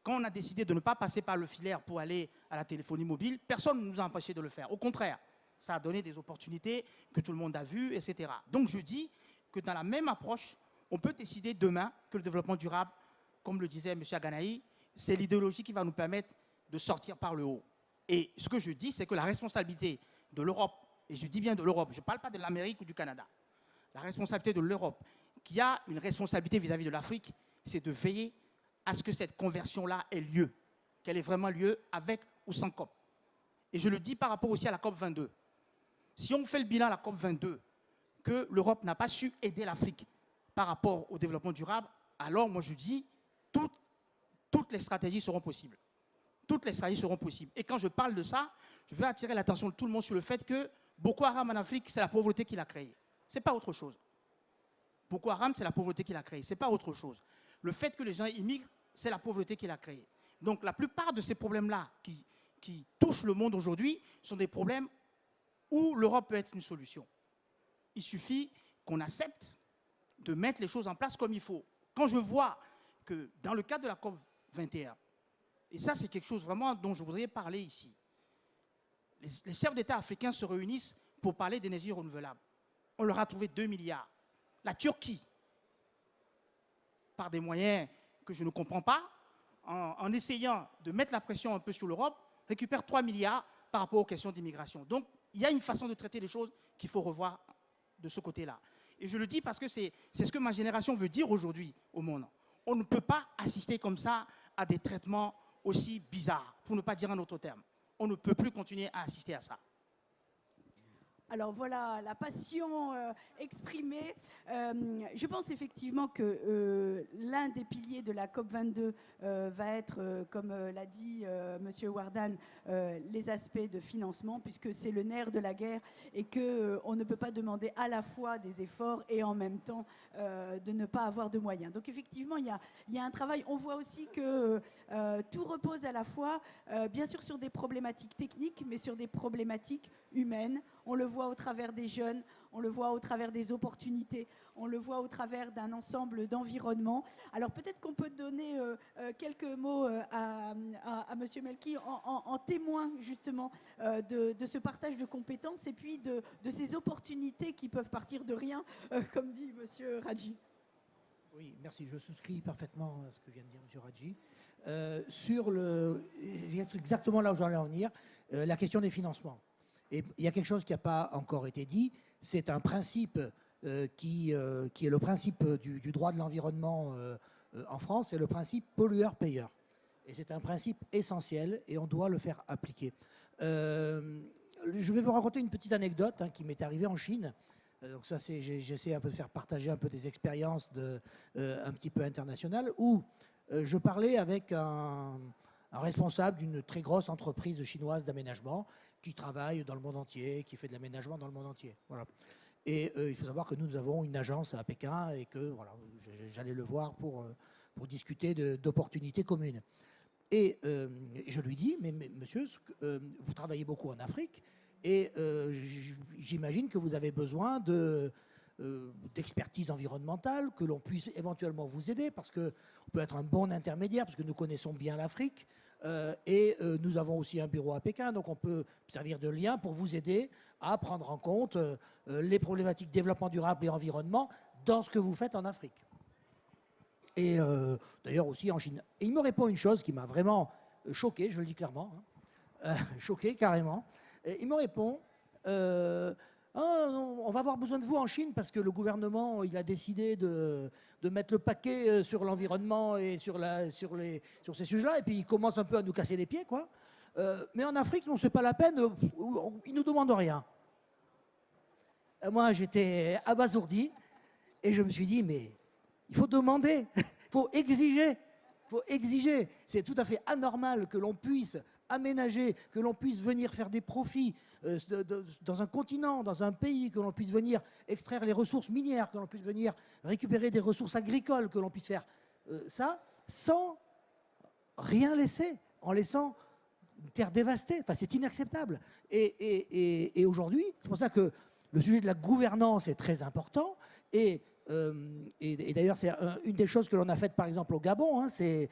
Quand on a décidé de ne pas passer par le filaire pour aller à la téléphonie mobile, personne ne nous a empêché de le faire. Au contraire, ça a donné des opportunités que tout le monde a vues, etc. Donc je dis que dans la même approche, on peut décider demain que le développement durable, comme le disait M. Aganaï, c'est l'idéologie qui va nous permettre de sortir par le haut. Et ce que je dis, c'est que la responsabilité de l'Europe, et je dis bien de l'Europe, je ne parle pas de l'Amérique ou du Canada, la responsabilité de l'Europe, qui a une responsabilité vis-à-vis de l'Afrique, c'est de veiller à ce que cette conversion-là ait lieu, qu'elle ait vraiment lieu avec ou sans COP. Et je le dis par rapport aussi à la COP 22. Si on fait le bilan à la COP 22, que l'Europe n'a pas su aider l'Afrique par rapport au développement durable, alors moi je dis, toutes les stratégies seront possibles. Toutes les stratégies seront possibles. Et quand je parle de ça, je veux attirer l'attention de tout le monde sur le fait que Boko Haram en Afrique, c'est la pauvreté qu'il a créée. Ce n'est pas autre chose. Boko Haram, c'est la pauvreté qu'il a créée. Ce n'est pas autre chose. Le fait que les gens immigrent, c'est la pauvreté qu'il a créée. Donc la plupart de ces problèmes-là qui touchent le monde aujourd'hui sont des problèmes où l'Europe peut être une solution. Il suffit qu'on accepte de mettre les choses en place comme il faut. Quand je vois que dans le cadre de la COP 21, et ça c'est quelque chose vraiment dont je voudrais parler ici, les chefs d'État africains se réunissent pour parler d'énergie renouvelable. On leur a trouvé 2 milliards. La Turquie, par des moyens que je ne comprends pas, en essayant de mettre la pression un peu sur l'Europe, récupère 3 milliards par rapport aux questions d'immigration. Donc, il y a une façon de traiter les choses qu'il faut revoir de ce côté-là. Et je le dis parce que c'est ce que ma génération veut dire aujourd'hui au monde. On ne peut pas assister comme ça à des traitements aussi bizarres, pour ne pas dire un autre terme. On ne peut plus continuer à assister à ça. Alors voilà, la passion exprimée. Je pense effectivement que l'un des piliers de la COP22 va être, comme l'a dit M. Wardan, les aspects de financement, puisque c'est le nerf de la guerre et qu'on ne peut pas demander à la fois des efforts et en même temps de ne pas avoir de moyens. Donc effectivement, il y a un travail. On voit aussi que tout repose à la fois, bien sûr, sur des problématiques techniques, mais sur des problématiques humaines. On le voit au travers des jeunes, on le voit au travers des opportunités, on le voit au travers d'un ensemble d'environnements. Alors peut-être qu'on peut donner quelques mots à M. Melki en témoin justement de ce partage de compétences et puis de ces opportunités qui peuvent partir de rien, comme dit M. Radji. Oui, merci. Je souscris parfaitement à ce que vient de dire M. Radji. Exactement là où j'allais en venir, la question des financements. Et il y a quelque chose qui n'a pas encore été dit, c'est un principe qui est le principe du droit de l'environnement en France, c'est le principe pollueur-payeur. Et c'est un principe essentiel et on doit le faire appliquer. Je vais vous raconter une petite anecdote qui m'est arrivée en Chine. Donc ça, j'essaie un peu de faire partager un peu des expériences un petit peu internationales, où je parlais avec un responsable d'une très grosse entreprise chinoise d'aménagement qui travaille dans le monde entier, qui fait de l'aménagement dans le monde entier. Voilà. Et il faut savoir que nous avons une agence à Pékin et que voilà, j'allais le voir pour discuter d'opportunités communes. Et je lui dis, mais monsieur, vous travaillez beaucoup en Afrique et j'imagine que vous avez besoin d'expertise environnementale, que l'on puisse éventuellement vous aider parce qu'on peut être un bon intermédiaire, parce que nous connaissons bien l'Afrique et nous avons aussi un bureau à Pékin, donc on peut servir de lien pour vous aider à prendre en compte les problématiques développement durable et environnement dans ce que vous faites en Afrique. Et d'ailleurs aussi en Chine. Et il me répond une chose qui m'a vraiment choqué, je le dis clairement, choqué carrément. Et il me répond, on va avoir besoin de vous en Chine parce que le gouvernement il a décidé de mettre le paquet sur l'environnement et sur ces sujets-là, et puis il commence un peu à nous casser les pieds, quoi. Mais en Afrique, non, c'est pas la peine, ils nous demandent rien. Et moi, j'étais abasourdi et je me suis dit, mais il faut demander, il faut exiger. C'est tout à fait anormal que l'on puisse aménager, que l'on puisse venir faire des profits dans un continent, dans un pays, que l'on puisse venir extraire les ressources minières, que l'on puisse venir récupérer des ressources agricoles, que l'on puisse faire ça sans rien laisser, en laissant une terre dévastée. Enfin, c'est inacceptable. Et aujourd'hui, c'est pour ça que le sujet de la gouvernance est très important. Et d'ailleurs, c'est une des choses que l'on a faites, par exemple, au Gabon, c'est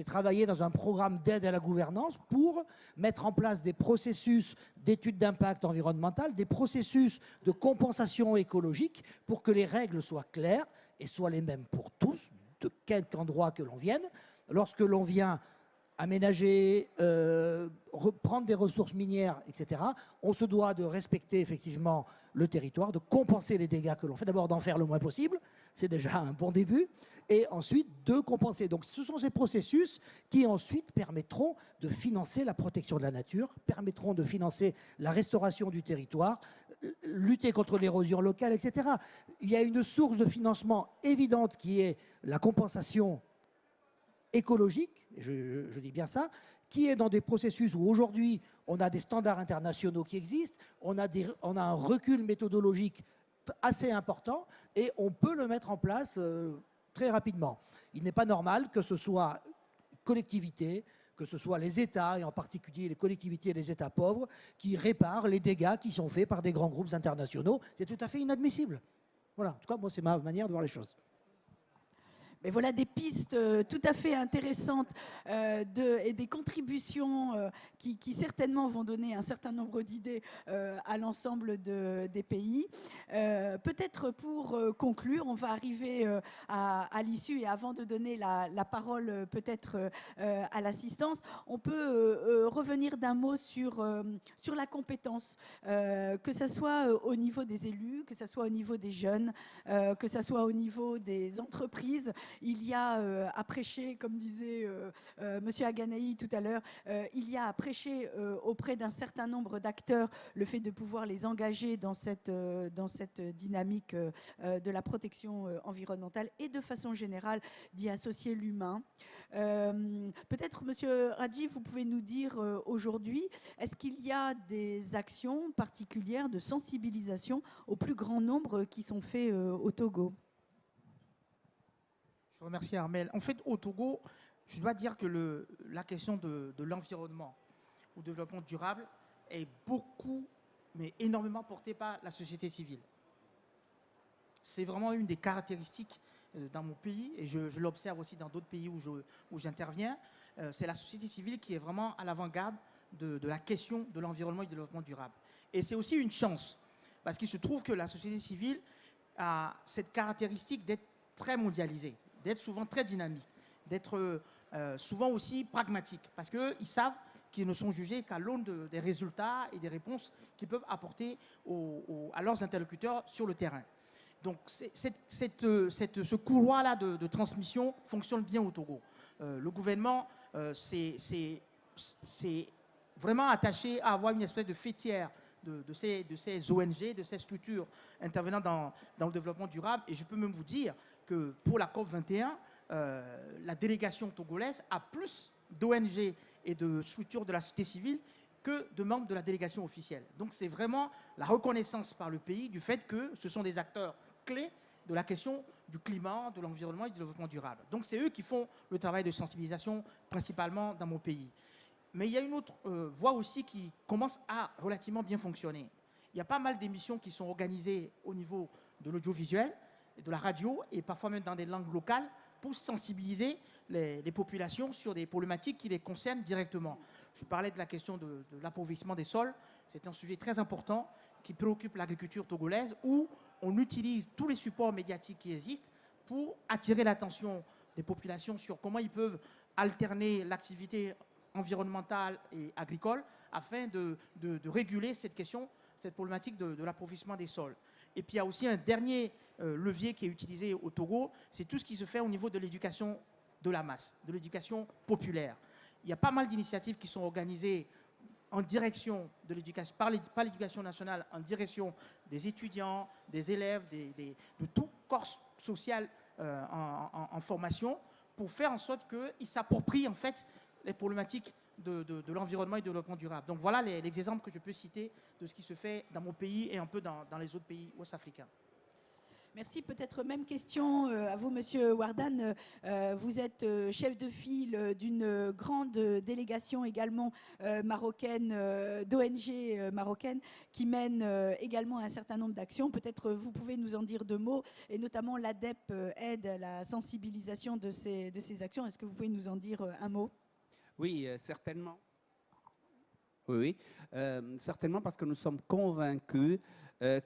travailler dans un programme d'aide à la gouvernance pour mettre en place des processus d'études d'impact environnemental, des processus de compensation écologique pour que les règles soient claires et soient les mêmes pour tous, de quelque endroit que l'on vienne. Lorsque l'on vient aménager, reprendre des ressources minières, etc., on se doit de respecter effectivement le territoire, de compenser les dégâts que l'on fait, d'abord d'en faire le moins possible, c'est déjà un bon début, et ensuite de compenser. Donc ce sont ces processus qui ensuite permettront de financer la protection de la nature, permettront de financer la restauration du territoire, lutter contre l'érosion locale, etc. Il y a une source de financement évidente qui est la compensation écologique, je dis bien ça, qui est dans des processus où aujourd'hui on a des standards internationaux qui existent, on a un recul méthodologique assez important et on peut le mettre en place très rapidement. Il n'est pas normal que ce soit collectivités, que ce soit les États, et en particulier les collectivités et les États pauvres, qui réparent les dégâts qui sont faits par des grands groupes internationaux. C'est tout à fait inadmissible. Voilà, en tout cas, moi, c'est ma manière de voir les choses. Mais voilà des pistes tout à fait intéressantes et des contributions qui certainement vont donner un certain nombre d'idées à l'ensemble des pays. Peut-être pour conclure, on va arriver à l'issue, et avant de donner la parole peut-être à l'assistance, on peut revenir d'un mot sur la compétence, que ce soit au niveau des élus, que ce soit au niveau des jeunes, que ce soit au niveau des entreprises. Il y a à prêcher, comme disait Monsieur Aganaï tout à l'heure, il y a à prêcher auprès d'un certain nombre d'acteurs le fait de pouvoir les engager dans cette dynamique de la protection environnementale et de façon générale d'y associer l'humain. Peut-être, Monsieur Radji, vous pouvez nous dire aujourd'hui, est-ce qu'il y a des actions particulières de sensibilisation au plus grand nombre qui sont faites au Togo ? Je remercie Armel. En fait, au Togo, je dois dire que la question de l'environnement ou développement durable est beaucoup, mais énormément portée par la société civile. C'est vraiment une des caractéristiques dans mon pays, et je l'observe aussi dans d'autres pays où j'interviens. C'est la société civile qui est vraiment à l'avant-garde de la question de l'environnement et du développement durable. Et c'est aussi une chance, parce qu'il se trouve que la société civile a cette caractéristique d'être très mondialisée, d'être souvent très dynamique, d'être souvent aussi pragmatique, parce qu'ils savent qu'ils ne sont jugés qu'à l'aune des résultats et des réponses qu'ils peuvent apporter à leurs interlocuteurs sur le terrain. Donc ce couloir-là de transmission fonctionne bien au Togo. Le gouvernement c'est vraiment attaché à avoir une espèce de fêtière de ces ONG, de ces structures intervenant dans le développement durable. Et je peux même vous dire que pour la COP21, la délégation togolaise a plus d'ONG et de structures de la société civile que de membres de la délégation officielle. Donc c'est vraiment la reconnaissance par le pays du fait que ce sont des acteurs clés de la question du climat, de l'environnement et du développement durable. Donc c'est eux qui font le travail de sensibilisation principalement dans mon pays. Mais il y a une autre voie aussi qui commence à relativement bien fonctionner. Il y a pas mal d'émissions qui sont organisées au niveau de l'audiovisuel, de la radio et parfois même dans des langues locales pour sensibiliser les populations sur des problématiques qui les concernent directement. Je parlais de la question de l'appauvrissement des sols. C'est un sujet très important qui préoccupe l'agriculture togolaise où on utilise tous les supports médiatiques qui existent pour attirer l'attention des populations sur comment ils peuvent alterner l'activité environnementale et agricole afin de réguler cette question, cette problématique de l'appauvrissement des sols. Et puis il y a aussi un dernier levier qui est utilisé au Togo, c'est tout ce qui se fait au niveau de l'éducation de la masse, de l'éducation populaire. Il y a pas mal d'initiatives qui sont organisées en direction de l'éducation, par l'éducation nationale, en direction des étudiants, des élèves, de tout corps social en formation, pour faire en sorte qu'ils s'approprient en fait les problématiques de l'environnement et du développement durable. Donc voilà les exemples que je peux citer de ce qui se fait dans mon pays et un peu dans les autres pays ouest-africains. Merci. Peut-être même question à vous, Monsieur Wardan. Vous êtes chef de file d'une grande délégation également marocaine, d'ONG marocaines, qui mène également un certain nombre d'actions. Peut-être vous pouvez nous en dire deux mots, et notamment l'ADEP aide à la sensibilisation de ces actions. Est-ce que vous pouvez nous en dire un mot? Oui, certainement. Oui, certainement, parce que nous sommes convaincus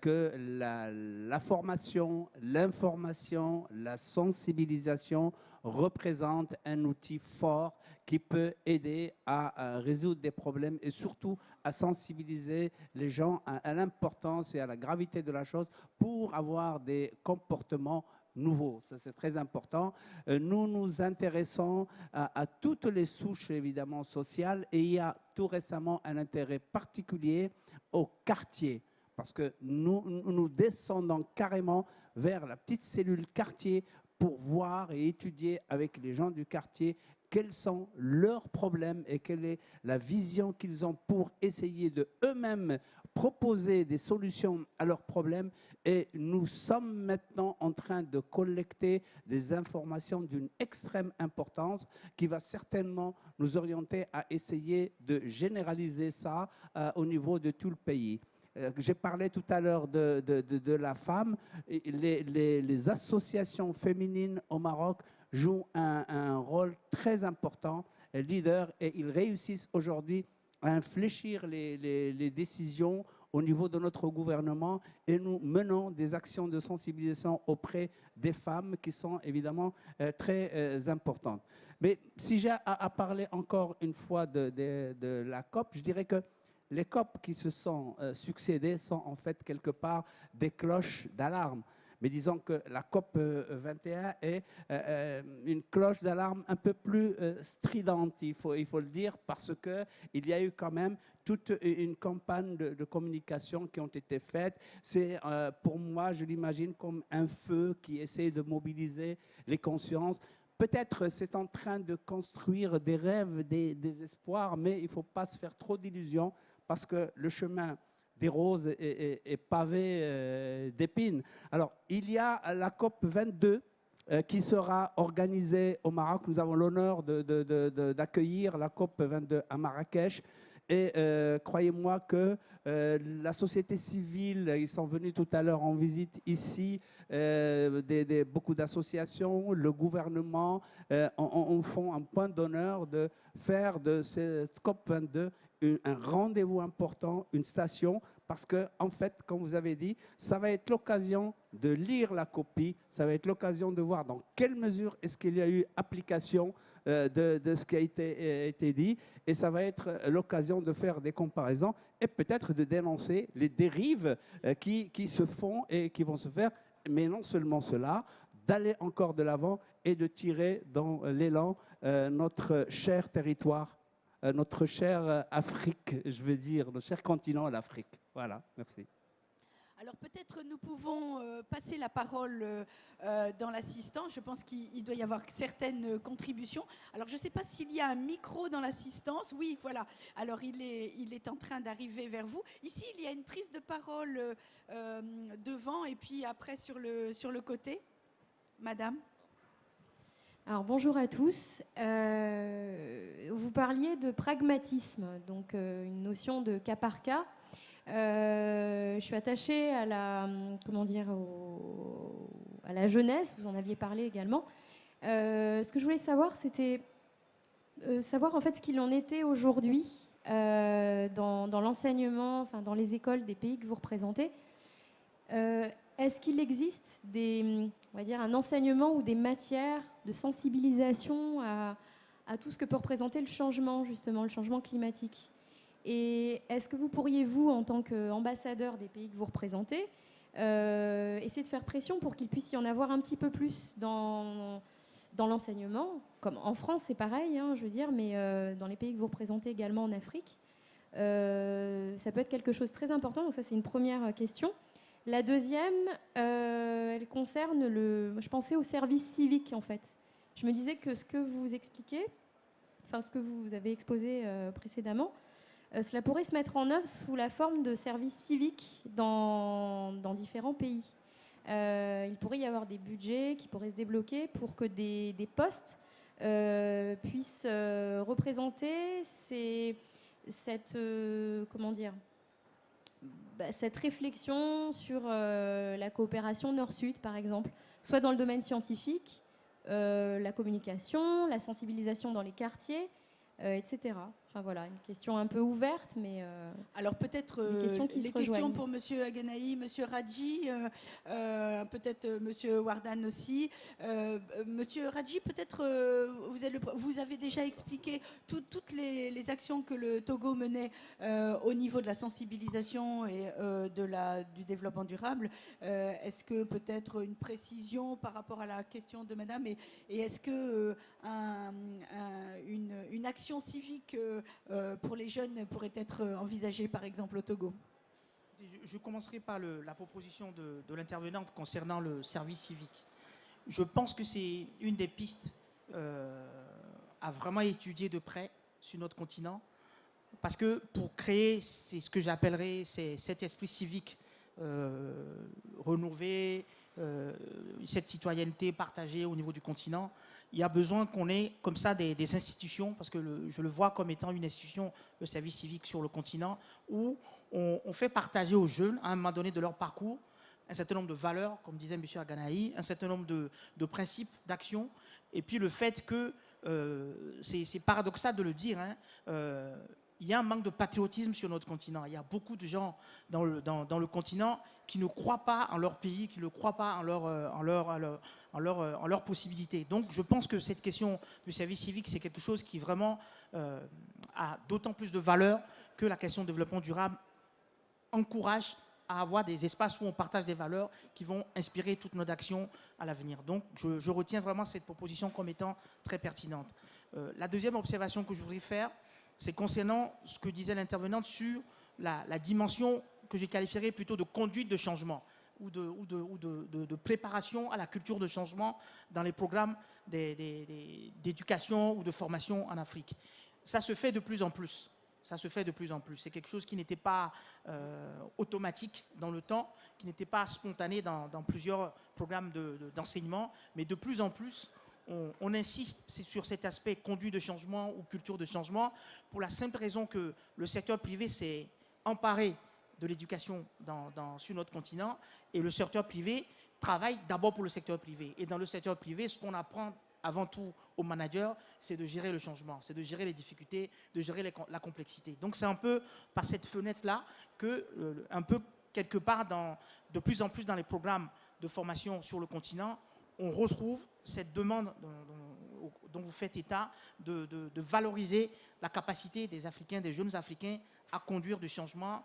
que la formation, l'information, la sensibilisation représentent un outil fort qui peut aider à résoudre des problèmes et surtout à sensibiliser les gens à l'importance et à la gravité de la chose pour avoir des comportements nouveaux. Ça, c'est très important. Nous nous intéressons à toutes les souches, évidemment, sociales, et il y a tout récemment un intérêt particulier au quartier, parce que nous descendons carrément vers la petite cellule quartier pour voir et étudier avec les gens du quartier quels sont leurs problèmes et quelle est la vision qu'ils ont pour essayer de eux-mêmes proposer des solutions à leurs problèmes. Et nous sommes maintenant en train de collecter des informations d'une extrême importance qui va certainement nous orienter à essayer de généraliser ça au niveau de tout le pays. J'ai parlé tout à l'heure de la femme. Les associations féminines au Maroc jouent un rôle très important, leader, et ils réussissent aujourd'hui à infléchir les décisions au niveau de notre gouvernement, et nous menons des actions de sensibilisation auprès des femmes qui sont évidemment très importantes. Mais si j'ai à parler encore une fois de la COP, je dirais que les COP qui se sont succédés sont en fait quelque part des cloches d'alarme. Mais disons que la COP 21 est une cloche d'alarme un peu plus stridente, il faut le dire, parce qu'il y a eu quand même toute une campagne de communication qui ont été faites. C'est pour moi, je l'imagine comme un feu qui essaie de mobiliser les consciences. Peut-être c'est en train de construire des rêves, des espoirs, mais il ne faut pas se faire trop d'illusions, parce que le chemin des roses est pavé d'épines. Alors, il y a la COP 22 qui sera organisée au Maroc. Nous avons l'honneur d'accueillir la COP 22 à Marrakech. Et croyez-moi que la société civile, ils sont venus tout à l'heure en visite ici, beaucoup d'associations, le gouvernement, on font un point d'honneur de faire de cette COP22 un rendez-vous important, une station, parce que, en fait, comme vous avez dit, ça va être l'occasion de lire la copie, ça va être l'occasion de voir dans quelle mesure est-ce qu'il y a eu application de ce qui a été dit, et ça va être l'occasion de faire des comparaisons et peut-être de dénoncer les dérives qui se font et qui vont se faire mais non seulement cela, d'aller encore de l'avant et de tirer dans l'élan notre cher territoire, notre chère Afrique, je veux dire, notre cher continent, l'Afrique. Voilà, merci. Alors peut-être nous pouvons passer la parole dans l'assistance. Je pense qu'il doit y avoir certaines contributions. Alors je ne sais pas s'il y a un micro dans l'assistance. Oui, voilà. Alors il est en train d'arriver vers vous. Ici, il y a une prise de parole devant et puis après sur le côté. Madame. Alors bonjour à tous. Vous parliez de pragmatisme, donc une notion de cas par cas. Je suis attachée à la, comment dire, à la jeunesse, vous en aviez parlé également. Ce que je voulais savoir, c'était savoir en fait ce qu'il en était aujourd'hui dans l'enseignement, enfin dans les écoles des pays que vous représentez. Est-ce qu'il existe on va dire, un enseignement ou des matières de sensibilisation à tout ce que peut représenter le changement, justement, le changement climatique? Et est-ce que vous pourriez, vous, en tant qu'ambassadeur des pays que vous représentez, essayer de faire pression pour qu'il puisse y en avoir un petit peu plus dans l'enseignement? Comme en France, c'est pareil, hein, je veux dire, mais dans les pays que vous représentez également en Afrique, ça peut être quelque chose de très important. Donc ça, c'est une première question. La deuxième, elle concerne je pensais au service civique, en fait. Je me disais que ce que vous expliquez, enfin ce que vous avez exposé précédemment, cela pourrait se mettre en œuvre sous la forme de services civiques dans différents pays. Il pourrait y avoir des budgets qui pourraient se débloquer pour que des postes puissent représenter comment dire, cette réflexion sur la coopération Nord-Sud, par exemple, soit dans le domaine scientifique, la communication, la sensibilisation dans les quartiers, etc. Enfin voilà, une question un peu ouverte, mais alors peut-être les questions pour Monsieur Aganaï, Monsieur Radji, peut-être Monsieur Wardan aussi. Monsieur Radji, peut-être vous avez déjà expliqué toutes les actions que le Togo menait au niveau de la sensibilisation et du développement durable. Est-ce que peut-être une précision par rapport à la question de Madame et est-ce que une action civique pour les jeunes pourrait être envisagée par exemple au Togo? Je commencerai par la proposition de l'intervenante concernant le service civique. Je pense que c'est une des pistes à vraiment étudier de près sur notre continent, parce que pour créer, c'est ce que j'appellerais cet esprit civique renouvelé, cette citoyenneté partagée au niveau du continent, il y a besoin qu'on ait comme ça des institutions, parce que je le vois comme étant une institution, le service civique sur le continent, où on fait partager aux jeunes, à un moment donné de leur parcours, un certain nombre de valeurs, comme disait M. Aganaï, un certain nombre de principes, d'actions, et puis le fait que, c'est paradoxal de le dire, hein, il y a un manque de patriotisme sur notre continent. Il y a beaucoup de gens dans le continent qui ne croient pas en leur pays, qui ne croient pas en leurs possibilités. Donc je pense que cette question du service civique, c'est quelque chose qui vraiment a d'autant plus de valeur que la question de développement durable encourage à avoir des espaces où on partage des valeurs qui vont inspirer toutes nos actions à l'avenir. Donc je retiens vraiment cette proposition comme étant très pertinente. La deuxième observation que je voudrais faire, c'est concernant ce que disait l'intervenante sur la dimension que je qualifierais plutôt de conduite de changement ou de préparation à la culture de changement dans les programmes d'éducation ou de formation en Afrique. Ça se fait de plus en plus. Ça se fait de plus en plus. C'est quelque chose qui n'était pas automatique dans le temps, qui n'était pas spontané dans plusieurs programmes d'enseignement, mais de plus en plus, on insiste sur cet aspect conduite de changement ou culture de changement pour la simple raison que le secteur privé s'est emparé de l'éducation sur notre continent et le secteur privé travaille d'abord pour le secteur privé. Et dans le secteur privé, ce qu'on apprend avant tout aux managers, c'est de gérer le changement, c'est de gérer les difficultés, de gérer la complexité. Donc c'est un peu par cette fenêtre-là que, un peu quelque part, de plus en plus dans les programmes de formation sur le continent, on retrouve cette demande dont vous faites état de valoriser la capacité des Africains, des jeunes Africains, à conduire du changement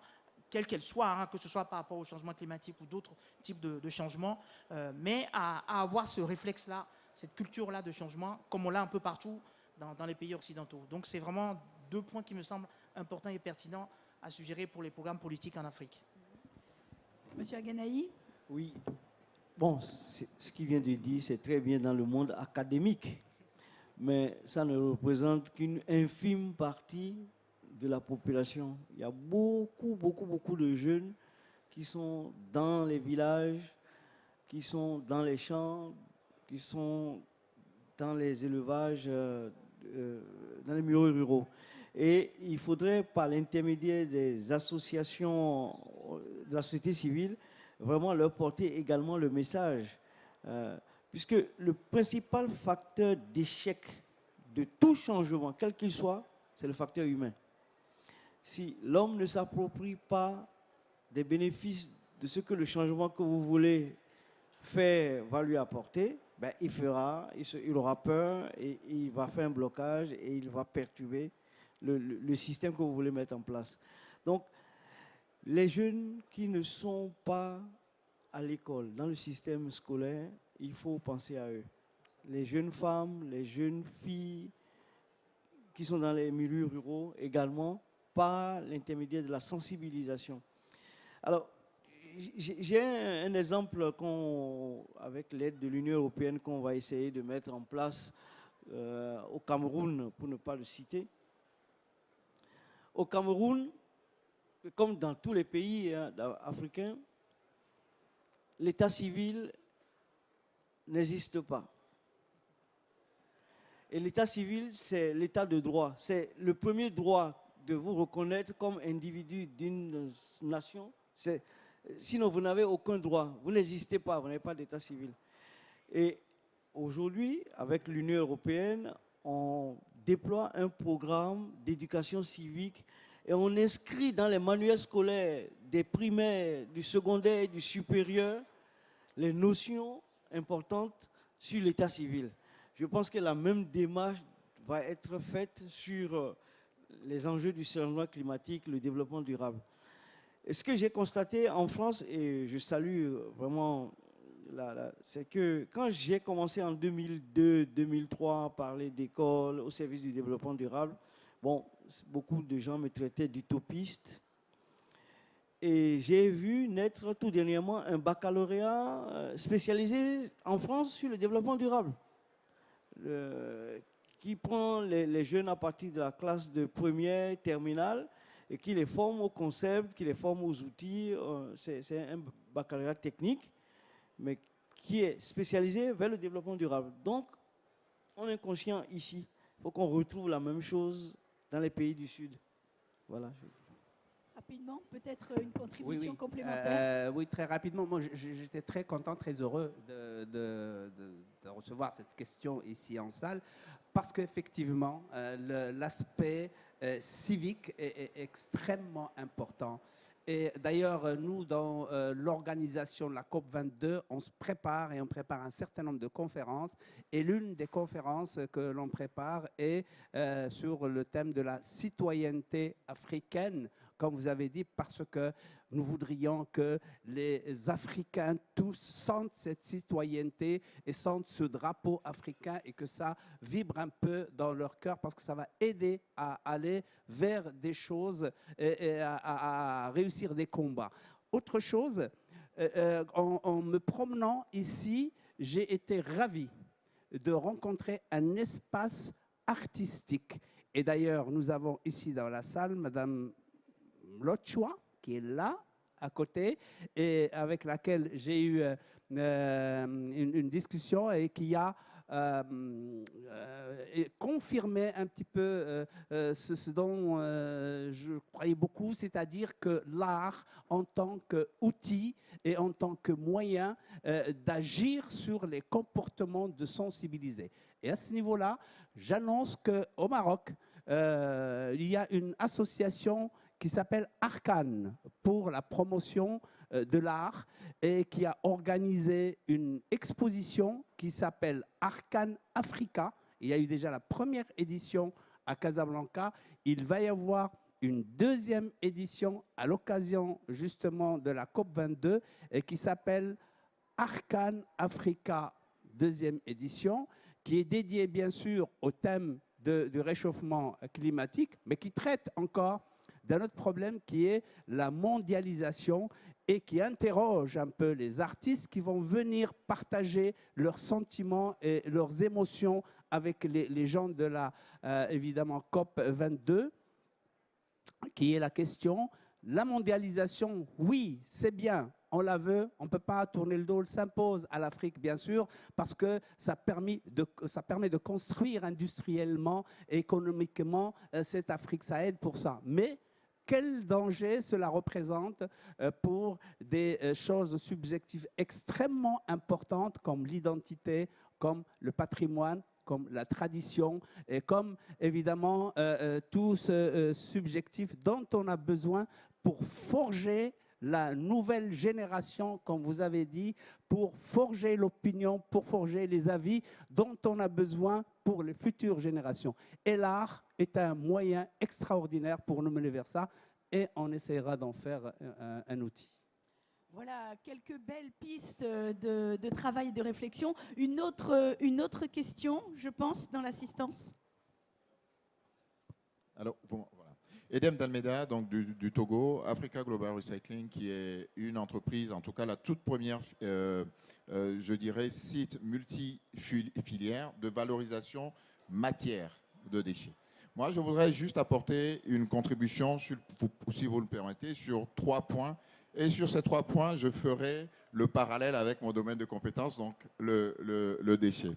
quelle qu'elle soit, hein, que ce soit par rapport au changement climatique ou d'autres types de changements, mais à avoir ce réflexe-là, cette culture-là de changement, comme on l'a un peu partout dans les pays occidentaux. Donc c'est vraiment 2 points qui me semblent importants et pertinents à suggérer pour les programmes politiques en Afrique. Monsieur Aganaï? Oui. Bon, ce qu'il vient de dire, c'est très bien dans le monde académique, mais ça ne représente qu'une infime partie de la population. Il y a beaucoup de jeunes qui sont dans les villages, qui sont dans les champs, qui sont dans les élevages, dans les milieux ruraux. Et il faudrait, par l'intermédiaire des associations de la société civile, vraiment leur porter également le message. Puisque le principal facteur d'échec de tout changement, quel qu'il soit, c'est le facteur humain. Si l'homme ne s'approprie pas des bénéfices de ce que le changement que vous voulez faire va lui apporter, ben il aura peur et il va faire un blocage et il va perturber le système que vous voulez mettre en place. Donc, les jeunes qui ne sont pas à l'école, dans le système scolaire, il faut penser à eux. Les jeunes femmes, les jeunes filles qui sont dans les milieux ruraux également, par l'intermédiaire de la sensibilisation. Alors, j'ai un exemple avec l'aide de l'Union européenne qu'on va essayer de mettre en place au Cameroun, pour ne pas le citer. Au Cameroun, comme dans tous les pays africains, l'état civil n'existe pas. Et l'état civil, c'est l'état de droit. C'est le premier droit de vous reconnaître comme individu d'une nation. Sinon, vous n'avez aucun droit. Vous n'existez pas, vous n'avez pas d'état civil. Et aujourd'hui, avec l'Union européenne, on déploie un programme d'éducation civique et on inscrit dans les manuels scolaires des primaires, du secondaire et du supérieur les notions importantes sur l'état civil. Je pense que la même démarche va être faite sur les enjeux du changement climatique, le développement durable. Et ce que j'ai constaté en France, et je salue vraiment, c'est que quand j'ai commencé en 2002-2003 à parler d'école au service du développement durable, bon, beaucoup de gens me traitaient d'utopiste. Et j'ai vu naître tout dernièrement un baccalauréat spécialisé en France sur le développement durable, qui prend les jeunes à partir de la classe de première, terminale, et qui les forme au concept, qui les forme aux outils. C'est un baccalauréat technique, mais qui est spécialisé vers le développement durable. Donc, on est conscient ici. Il faut qu'on retrouve la même chose dans les pays du Sud. Voilà. Rapidement, peut-être une contribution complémentaire. Oui, très rapidement. Moi, j'étais très content, très heureux de recevoir cette question ici en salle, parce qu'effectivement, l'aspect civique est extrêmement important. Et d'ailleurs, nous, dans l'organisation de la COP22, on se prépare et on prépare un certain nombre de conférences. Et l'une des conférences que l'on prépare est sur le thème de la citoyenneté africaine, comme vous avez dit, parce que nous voudrions que les Africains tous sentent cette citoyenneté et sentent ce drapeau africain et que ça vibre un peu dans leur cœur, parce que ça va aider à aller vers des choses et à réussir des combats. Autre chose, en me promenant ici, j'ai été ravi de rencontrer un espace artistique. Et d'ailleurs, nous avons ici dans la salle Madame Lotchoua, qui est là, à côté, et avec laquelle j'ai eu une discussion et qui a confirmé un petit peu ce dont je croyais beaucoup, c'est-à-dire que l'art en tant qu'outil et en tant que moyen d'agir sur les comportements de sensibiliser. Et à ce niveau-là, j'annonce qu'au Maroc, il y a une association qui s'appelle Arcane pour la promotion de l'art et qui a organisé une exposition qui s'appelle Arcane Africa. Il y a eu déjà la première édition à Casablanca. Il va y avoir une deuxième édition à l'occasion justement de la COP22 qui s'appelle Arcane Africa, deuxième édition, qui est dédiée bien sûr au thème du réchauffement climatique, mais qui traite encore d'un autre problème qui est la mondialisation et qui interroge un peu les artistes qui vont venir partager leurs sentiments et leurs émotions avec les gens de la, évidemment, COP22, qui est la question, la mondialisation, oui, c'est bien, on la veut, on ne peut pas tourner le dos, elle s'impose à l'Afrique, bien sûr, parce que ça permet de construire industriellement et économiquement cette Afrique, ça aide pour ça. Mais quel danger cela représente pour des choses subjectives extrêmement importantes comme l'identité, comme le patrimoine, comme la tradition et comme évidemment tout ce subjectif dont on a besoin pour forger la nouvelle génération, comme vous avez dit, pour forger l'opinion, pour forger les avis dont on a besoin pour les futures générations. Et l'art est un moyen extraordinaire pour nous mener vers ça et on essaiera d'en faire un outil. Voilà, quelques belles pistes de travail et de réflexion. Une autre question, je pense, dans l'assistance. Alors, voilà. Edem Dalmeda, donc du Togo, Africa Global Recycling, qui est une entreprise, en tout cas la toute première, je dirais, site multi-filière de valorisation matière de déchets. Moi, je voudrais juste apporter une contribution, si vous le permettez, sur 3 points. Et sur ces 3 points, je ferai le parallèle avec mon domaine de compétences, donc le déchet.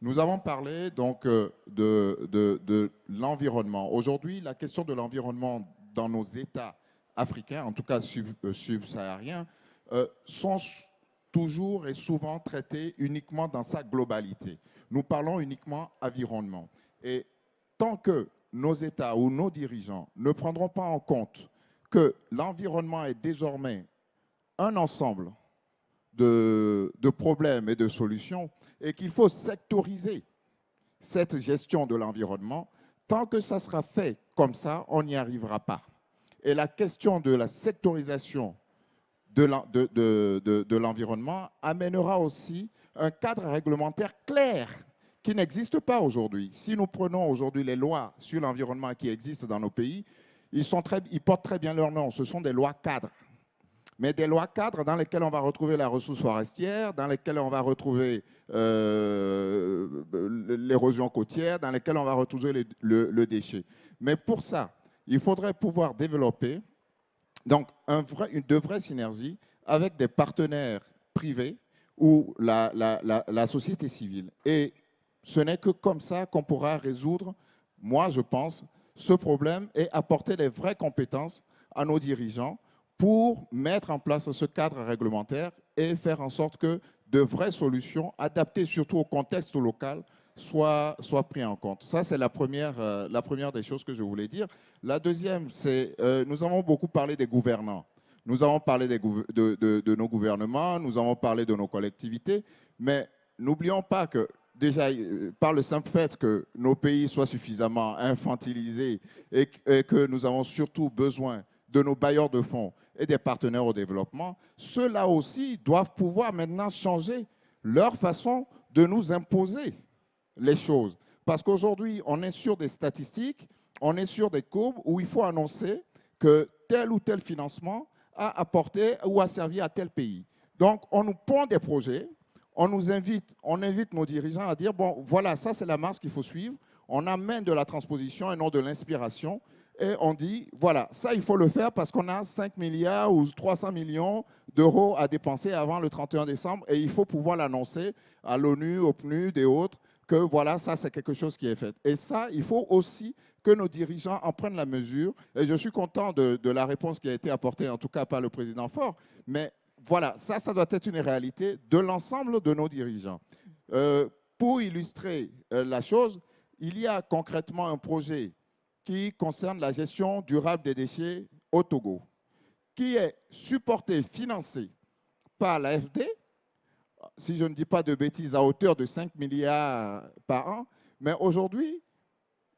Nous avons parlé donc de l'environnement. Aujourd'hui, la question de l'environnement dans nos États africains, en tout cas subsahariens, sont toujours et souvent traités uniquement dans sa globalité. Nous parlons uniquement environnement. Et tant que nos États ou nos dirigeants ne prendront pas en compte que l'environnement est désormais un ensemble de problèmes et de solutions et qu'il faut sectoriser cette gestion de l'environnement, tant que ça sera fait comme ça, on n'y arrivera pas. Et la question de la sectorisation de l'environnement amènera aussi un cadre réglementaire clair qui n'existe pas aujourd'hui. Si nous prenons aujourd'hui les lois sur l'environnement qui existent dans nos pays, ils portent très bien leur nom. Ce sont des lois cadres. Mais des lois cadres dans lesquelles on va retrouver la ressource forestière, dans lesquelles on va retrouver l'érosion côtière, dans lesquelles on va retrouver le déchet. Mais pour ça, il faudrait pouvoir développer donc de vraies synergies avec des partenaires privés ou la société civile. Et ce n'est que comme ça qu'on pourra résoudre, moi je pense, ce problème et apporter des vraies compétences à nos dirigeants pour mettre en place ce cadre réglementaire et faire en sorte que de vraies solutions, adaptées surtout au contexte local, soient prises en compte. Ça, c'est la première des choses que je voulais dire. La deuxième, c'est nous avons beaucoup parlé des gouvernants. Nous avons parlé de nos gouvernements, nous avons parlé de nos collectivités, mais n'oublions pas que déjà, par le simple fait que nos pays soient suffisamment infantilisés et que nous avons surtout besoin de nos bailleurs de fonds et des partenaires au développement, ceux-là aussi doivent pouvoir maintenant changer leur façon de nous imposer les choses. Parce qu'aujourd'hui, on est sur des statistiques, on est sur des courbes où il faut annoncer que tel ou tel financement a apporté ou a servi à tel pays. Donc, on nous pond des projets, on invite nos dirigeants à dire, bon, voilà, ça c'est la marche qu'il faut suivre. On amène de la transposition et non de l'inspiration. Et on dit, voilà, ça il faut le faire parce qu'on a 5 milliards ou 300 millions d'euros à dépenser avant le 31 décembre et il faut pouvoir l'annoncer à l'ONU, au PNUD et autres que voilà, ça c'est quelque chose qui est fait. Et ça, il faut aussi que nos dirigeants en prennent la mesure. Et je suis content de la réponse qui a été apportée, en tout cas par le président Faure, mais voilà, ça doit être une réalité de l'ensemble de nos dirigeants. Pour illustrer la chose, il y a concrètement un projet qui concerne la gestion durable des déchets au Togo, qui est supporté, financé par l'AFD, si je ne dis pas de bêtises, à hauteur de 5 milliards par an. Mais aujourd'hui,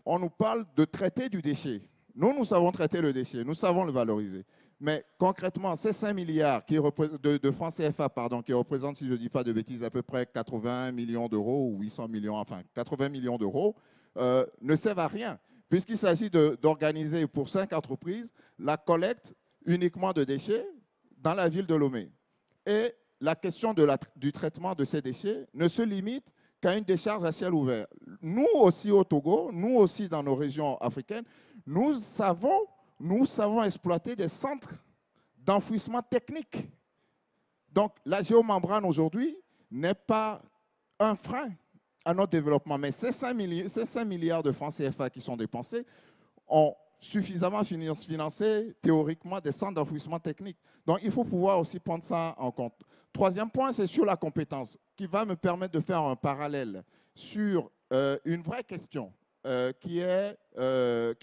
on nous parle de traiter du déchet. Nous savons traiter le déchet, nous savons le valoriser. Mais concrètement, ces 5 milliards de francs CFA, pardon, qui représentent, si je ne dis pas de bêtises, à peu près 80 millions d'euros ou 800 millions, enfin 80 millions d'euros, ne servent à rien, puisqu'il s'agit d'organiser pour 5 entreprises la collecte uniquement de déchets dans la ville de Lomé. Et la question du traitement de ces déchets ne se limite qu'à une décharge à ciel ouvert. Nous aussi au Togo, nous aussi dans nos régions africaines, nous savons exploiter des centres d'enfouissement technique. Donc la géomembrane aujourd'hui n'est pas un frein à notre développement, mais ces 5 milliards de francs CFA qui sont dépensés ont suffisamment financé théoriquement des centres d'enfouissement technique. Donc il faut pouvoir aussi prendre ça en compte. Troisième point, c'est sur la compétence, qui va me permettre de faire un parallèle sur une vraie question qui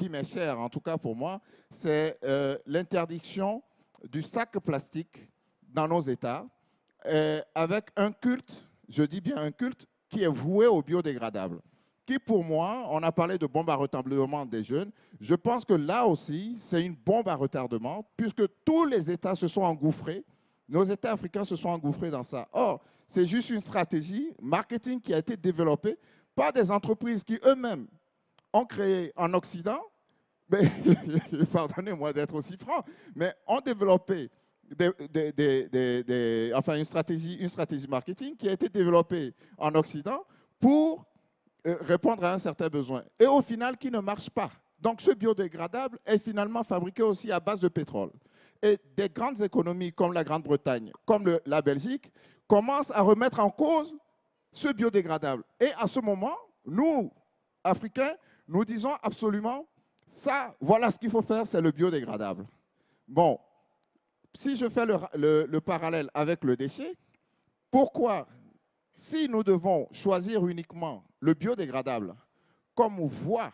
m'est chère, en tout cas pour moi, c'est l'interdiction du sac plastique dans nos États, avec un culte, je dis bien un culte, qui est voué au biodégradable. Qui pour moi, on a parlé de bombe à retardement des jeunes, je pense que là aussi, c'est une bombe à retardement, puisque tous les États se sont engouffrés, nos États africains se sont engouffrés dans ça. Or, c'est juste une stratégie marketing qui a été développée par des entreprises qui eux-mêmes ont créé en Occident, mais pardonnez-moi d'être aussi franc, mais ont développé une stratégie marketing qui a été développée en Occident pour répondre à un certain besoin. Et au final, qui ne marche pas. Donc, ce biodégradable est finalement fabriqué aussi à base de pétrole. Et des grandes économies comme la Grande-Bretagne, comme la Belgique, commencent à remettre en cause ce biodégradable. Et à ce moment, nous, Africains, nous disons absolument, ça, voilà ce qu'il faut faire, c'est le biodégradable. Bon, si je fais le parallèle avec le déchet, pourquoi, si nous devons choisir uniquement le biodégradable comme voie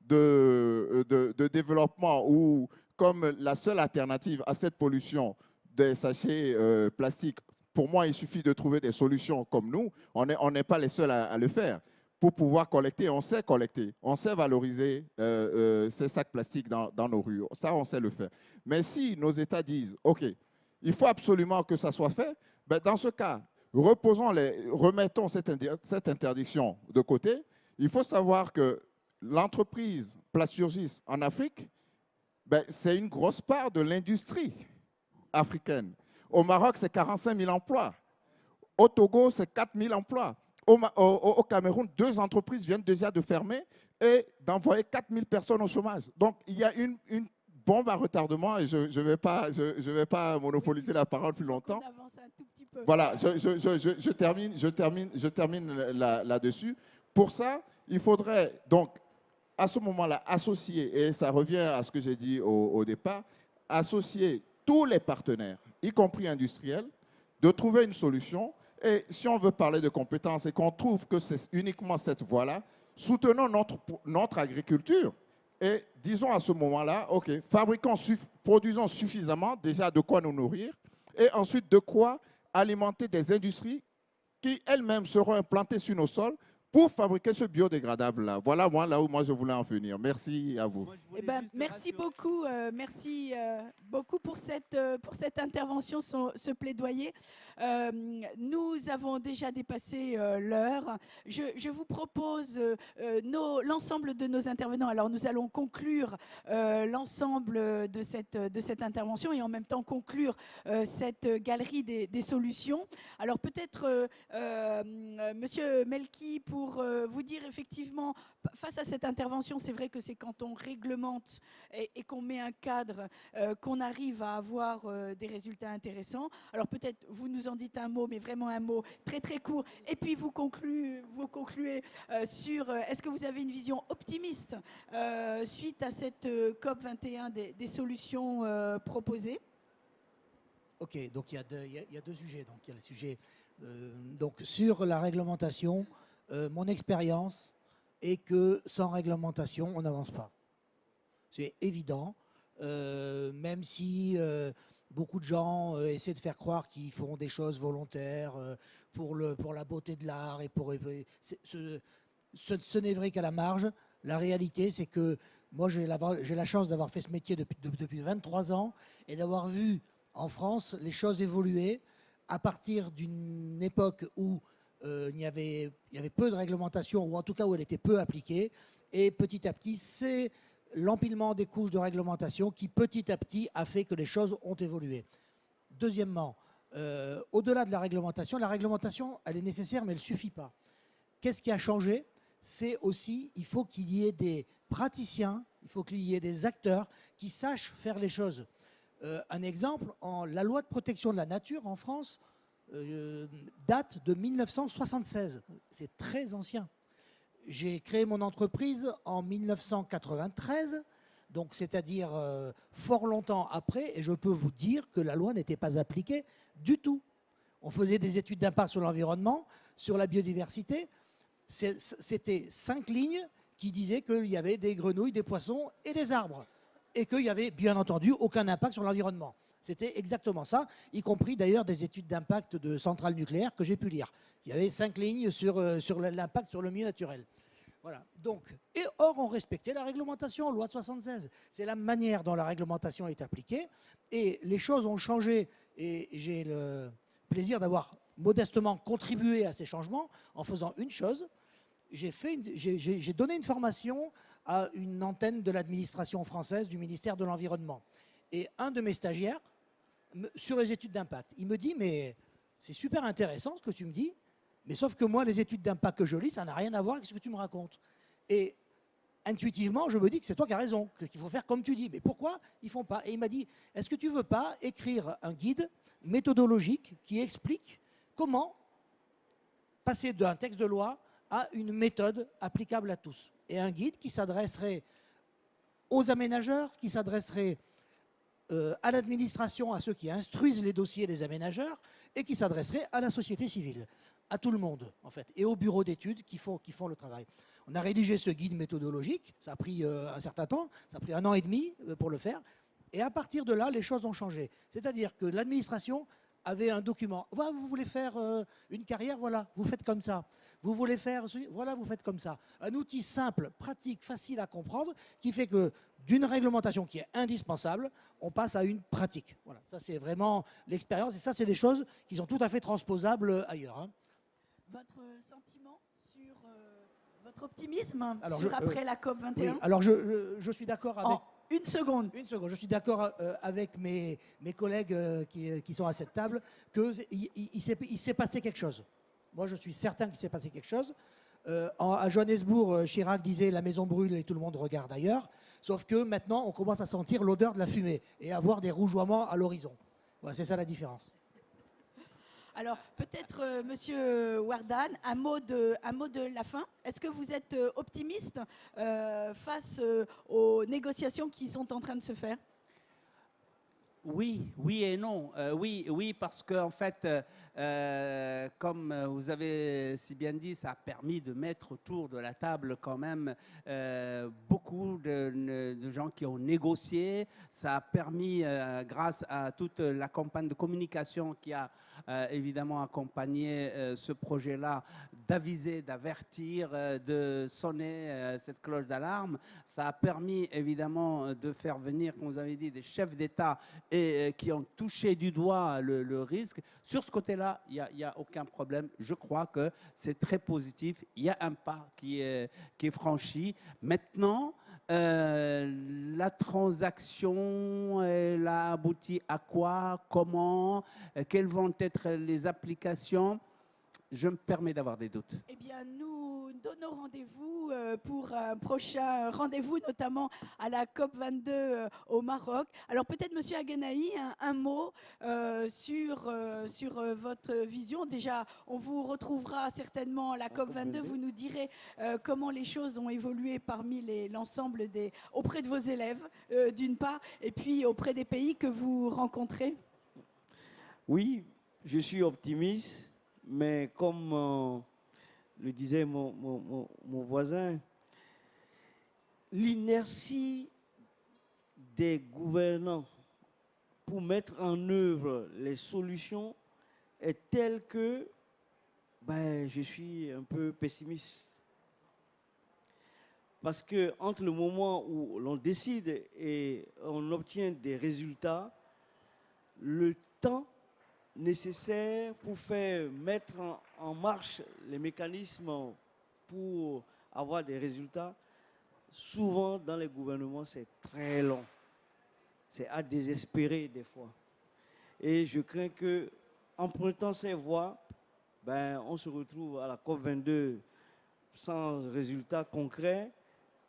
de développement ou comme la seule alternative à cette pollution des sachets plastiques, pour moi, il suffit de trouver des solutions comme nous. On n'est pas les seuls à le faire. Pour pouvoir collecter, on sait valoriser ces sacs plastiques dans nos rues. Ça, on sait le faire. Mais si nos États disent, OK, il faut absolument que ça soit fait, ben dans ce cas, remettons cette interdiction de côté. Il faut savoir que l'entreprise Plasturgis en Afrique, ben, c'est une grosse part de l'industrie africaine. Au Maroc, c'est 45 000 emplois. Au Togo, c'est 4 000 emplois. Au Cameroun, 2 entreprises viennent déjà de fermer et d'envoyer 4 000 personnes au chômage. Donc, il y a une bombe à retardement et je ne vais pas monopoliser la parole plus longtemps. On avance un tout petit peu. Voilà, je termine là-dessus. Pour ça, il faudrait donc, à ce moment-là, associer, et ça revient à ce que j'ai dit au départ, associer tous les partenaires, y compris industriels, de trouver une solution. Et si on veut parler de compétences et qu'on trouve que c'est uniquement cette voie-là, soutenons notre agriculture et disons à ce moment-là, OK, produisons suffisamment déjà de quoi nous nourrir et ensuite de quoi alimenter des industries qui elles-mêmes seront implantées sur nos sols pour fabriquer ce biodégradable-là. Voilà là où moi je voulais en venir. Merci à vous. Eh ben, merci beaucoup pour cette intervention, ce plaidoyer. Nous avons déjà dépassé l'heure. Je vous propose l'ensemble de nos intervenants. Alors nous allons conclure l'ensemble de cette intervention et en même temps conclure cette galerie des solutions. Alors peut-être Monsieur Melki, pour vous dire effectivement, face à cette intervention, c'est vrai que c'est quand on réglemente et qu'on met un cadre qu'on arrive à avoir des résultats intéressants. Alors peut-être vous nous en dites un mot, mais vraiment un mot très très court. Et puis vous concluez sur est-ce que vous avez une vision optimiste suite à cette COP21 des solutions proposées? Ok, donc il y a deux sujets. Donc il y a le sujet donc sur la réglementation. Mon expérience est que sans réglementation, on n'avance pas. C'est évident, même si beaucoup de gens essaient de faire croire qu'ils font des choses volontaires pour la beauté de l'art. Ce n'est vrai qu'à la marge. La réalité, c'est que Moi, j'ai la chance d'avoir fait ce métier depuis 23 ans et d'avoir vu en France les choses évoluer à partir d'une époque où il y avait peu de réglementation, ou en tout cas où elle était peu appliquée. Et petit à petit, c'est l'empilement des couches de réglementation qui, petit à petit, a fait que les choses ont évolué. Deuxièmement, au-delà de la réglementation, elle est nécessaire, mais elle ne suffit pas. Qu'est-ce qui a changé? C'est aussi, il faut qu'il y ait des praticiens, il faut qu'il y ait des acteurs qui sachent faire les choses. Un exemple, la loi de protection de la nature en France date de 1976. C'est très ancien. J'ai créé mon entreprise en 1993, donc c'est-à-dire fort longtemps après, et je peux vous dire que la loi n'était pas appliquée du tout. On faisait des études d'impact sur l'environnement, sur la biodiversité. C'était 5 lignes qui disaient qu'il y avait des grenouilles, des poissons et des arbres. Et qu'il n'y avait bien entendu aucun impact sur l'environnement. C'était exactement ça, y compris d'ailleurs des études d'impact de centrales nucléaires que j'ai pu lire. Il y avait 5 lignes sur l'impact sur le milieu naturel. Voilà. Donc, or, on respectait la réglementation, loi de 76. C'est la manière dont la réglementation est appliquée. Et les choses ont changé. Et j'ai le plaisir d'avoir modestement contribué à ces changements en faisant une chose. J'ai donné une formation à une antenne de l'administration française du ministère de l'Environnement. Et un de mes stagiaires, sur les études d'impact, il me dit « Mais c'est super intéressant ce que tu me dis, mais sauf que moi, les études d'impact que je lis, ça n'a rien à voir avec ce que tu me racontes. » Et intuitivement, je me dis que c'est toi qui as raison, qu'il faut faire comme tu dis. Mais pourquoi ils ne font pas? Et il m'a dit « Est-ce que tu ne veux pas écrire un guide méthodologique qui explique comment passer d'un texte de loi à une méthode applicable à tous ?» Et un guide qui s'adresserait aux aménageurs, qui s'adresserait à l'administration, à ceux qui instruisent les dossiers des aménageurs, et qui s'adresserait à la société civile, à tout le monde, en fait, et aux bureaux d'études qui font le travail. On a rédigé ce guide méthodologique, ça a pris un certain temps, ça a pris 1 an et demi pour le faire, et à partir de là, les choses ont changé. C'est-à-dire que l'administration avait un document. Voilà, vous voulez faire une carrière, voilà, vous faites comme ça. Vous voulez faire, voilà, vous faites comme ça. Un outil simple, pratique, facile à comprendre, qui fait que d'une réglementation qui est indispensable, on passe à une pratique. Voilà, ça c'est vraiment l'expérience, et ça c'est des choses qui sont tout à fait transposables ailleurs. Hein. Votre sentiment sur votre optimisme Alors, après la COP21? Oui, alors je suis d'accord avec... Une seconde. Une seconde. Je suis d'accord avec mes collègues qui sont à cette table qu'il s'est passé quelque chose. Moi, je suis certain qu'il s'est passé quelque chose. À Johannesburg, Chirac disait « la maison brûle et tout le monde regarde ailleurs ». Sauf que maintenant, on commence à sentir l'odeur de la fumée et à voir des rougeoiements à l'horizon. Voilà, c'est ça la différence. Alors, peut-être, Monsieur Wardan, un mot de la fin. Est-ce que vous êtes optimiste face aux négociations qui sont en train de se faire? Oui, oui et non. Oui, parce qu'en fait, comme vous avez si bien dit, ça a permis de mettre autour de la table quand même beaucoup de gens qui ont négocié. Ça a permis, grâce à toute la campagne de communication qui a évidemment accompagné ce projet-là, d'aviser, d'avertir, de sonner cette cloche d'alarme. Ça a permis évidemment de faire venir, comme vous avez dit, des chefs d'État et qui ont touché du doigt le risque. Sur ce côté-là, il n'y a aucun problème. Je crois que c'est très positif. Il y a un pas qui est franchi. Maintenant, la transaction, elle a abouti à quoi? Comment? Quelles vont être les applications? Je me permets d'avoir des doutes. Eh bien, nous donnons rendez-vous pour un prochain rendez-vous, notamment à la COP22 au Maroc. Alors peut-être, Monsieur Aguenaï, un mot sur votre vision. Déjà, on vous retrouvera certainement à la COP22. Vous nous direz comment les choses ont évolué parmi l'ensemble auprès de vos élèves, d'une part, et puis auprès des pays que vous rencontrez. Oui, je suis optimiste. Mais comme le disait mon voisin, l'inertie des gouvernants pour mettre en œuvre les solutions est telle que je suis un peu pessimiste. Parce que entre le moment où l'on décide et on obtient des résultats, le temps nécessaire pour faire mettre en marche les mécanismes pour avoir des résultats, souvent dans les gouvernements, c'est très long. C'est à désespérer des fois. Et je crains que, empruntant ces voies, on se retrouve à la COP22 sans résultats concrets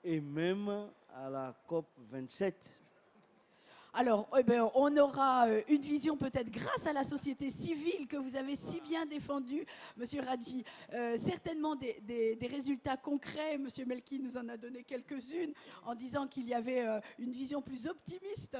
et même à la COP27. Alors, on aura une vision peut-être grâce à la société civile que vous avez si bien défendue, Monsieur Radji. Certainement des résultats concrets. Monsieur Melki nous en a donné quelques-unes en disant qu'il y avait une vision plus optimiste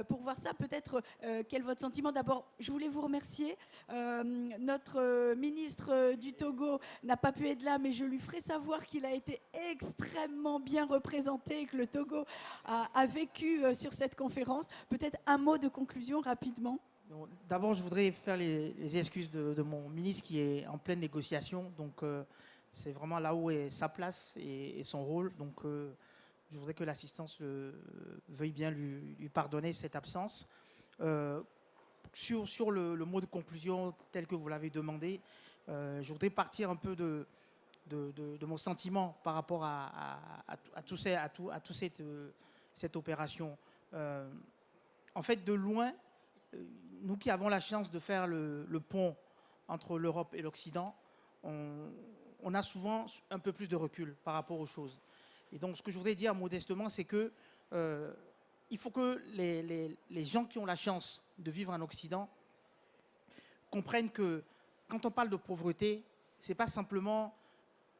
pour voir ça. Peut-être quel est votre sentiment? D'abord, je voulais vous remercier. Notre ministre du Togo n'a pas pu être là, mais je lui ferai savoir qu'il a été extrêmement bien représenté et que le Togo a vécu sur cette conférence. Peut-être un mot de conclusion rapidement. D'abord, je voudrais faire les excuses de mon ministre qui est en pleine négociation. Donc, c'est vraiment là où est sa place et son rôle. Donc, je voudrais que l'assistance veuille bien lui pardonner cette absence. Sur le mot de conclusion tel que vous l'avez demandé, je voudrais partir un peu de mon sentiment par rapport à toute cette opération. En fait, de loin, nous qui avons la chance de faire le pont entre l'Europe et l'Occident, on a souvent un peu plus de recul par rapport aux choses. Et donc, ce que je voudrais dire modestement, c'est que il faut que les gens qui ont la chance de vivre en Occident comprennent que quand on parle de pauvreté, ce n'est pas simplement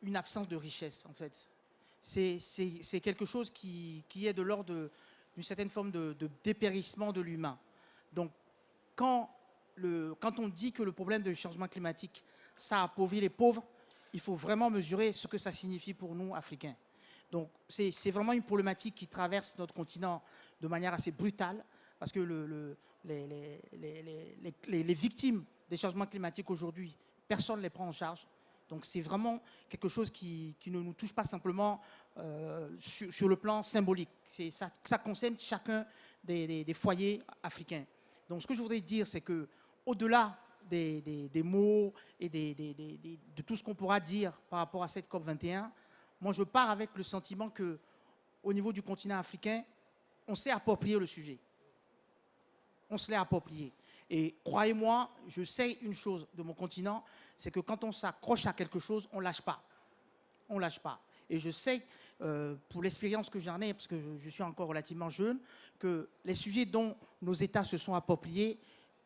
une absence de richesse, en fait. C'est quelque chose qui est de l'ordre d'une certaine forme de dépérissement de l'humain. Donc, quand on dit que le problème du changement climatique, ça appauvrit les pauvres, il faut vraiment mesurer ce que ça signifie pour nous, Africains. Donc, c'est vraiment une problématique qui traverse notre continent de manière assez brutale, parce que les victimes des changements climatiques aujourd'hui, personne ne les prend en charge. Donc, c'est vraiment quelque chose qui ne nous touche pas simplement sur le plan symbolique. Ça concerne chacun des foyers africains. Donc, ce que je voudrais dire, c'est qu'au-delà des mots et de tout ce qu'on pourra dire par rapport à cette COP21, moi, je pars avec le sentiment qu'au niveau du continent africain, on s'est approprié le sujet. On se l'est approprié. Et croyez-moi, je sais une chose de mon continent, c'est que quand on s'accroche à quelque chose, on ne lâche pas. On ne lâche pas. Et je sais, pour l'expérience que j'en ai, parce que je suis encore relativement jeune, que les sujets dont nos États se sont appropriés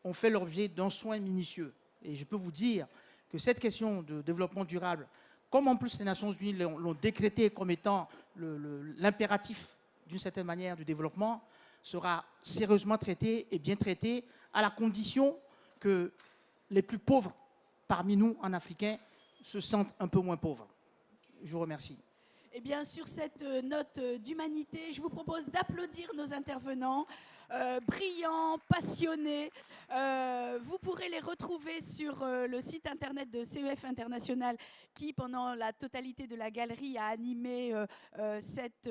ont fait l'objet d'un soin minutieux. Et je peux vous dire que cette question de développement durable, comme en plus les Nations Unies l'ont décrété comme étant l'impératif d'une certaine manière du développement, sera sérieusement traité et bien traité à la condition que les plus pauvres parmi nous, en Africains, se sentent un peu moins pauvres. Je vous remercie. Eh bien, sur cette note d'humanité, je vous propose d'applaudir nos intervenants, brillants, passionnés. Vous pourrez les retrouver sur le site internet de CEF International qui, pendant la totalité de la galerie, a animé cette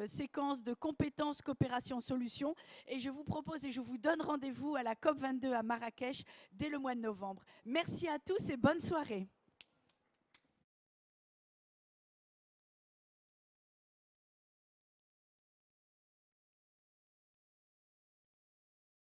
séquence de compétences, coopération, solutions. Et je vous propose et je vous donne rendez-vous à la COP22 à Marrakech dès le mois de novembre. Merci à tous et bonne soirée.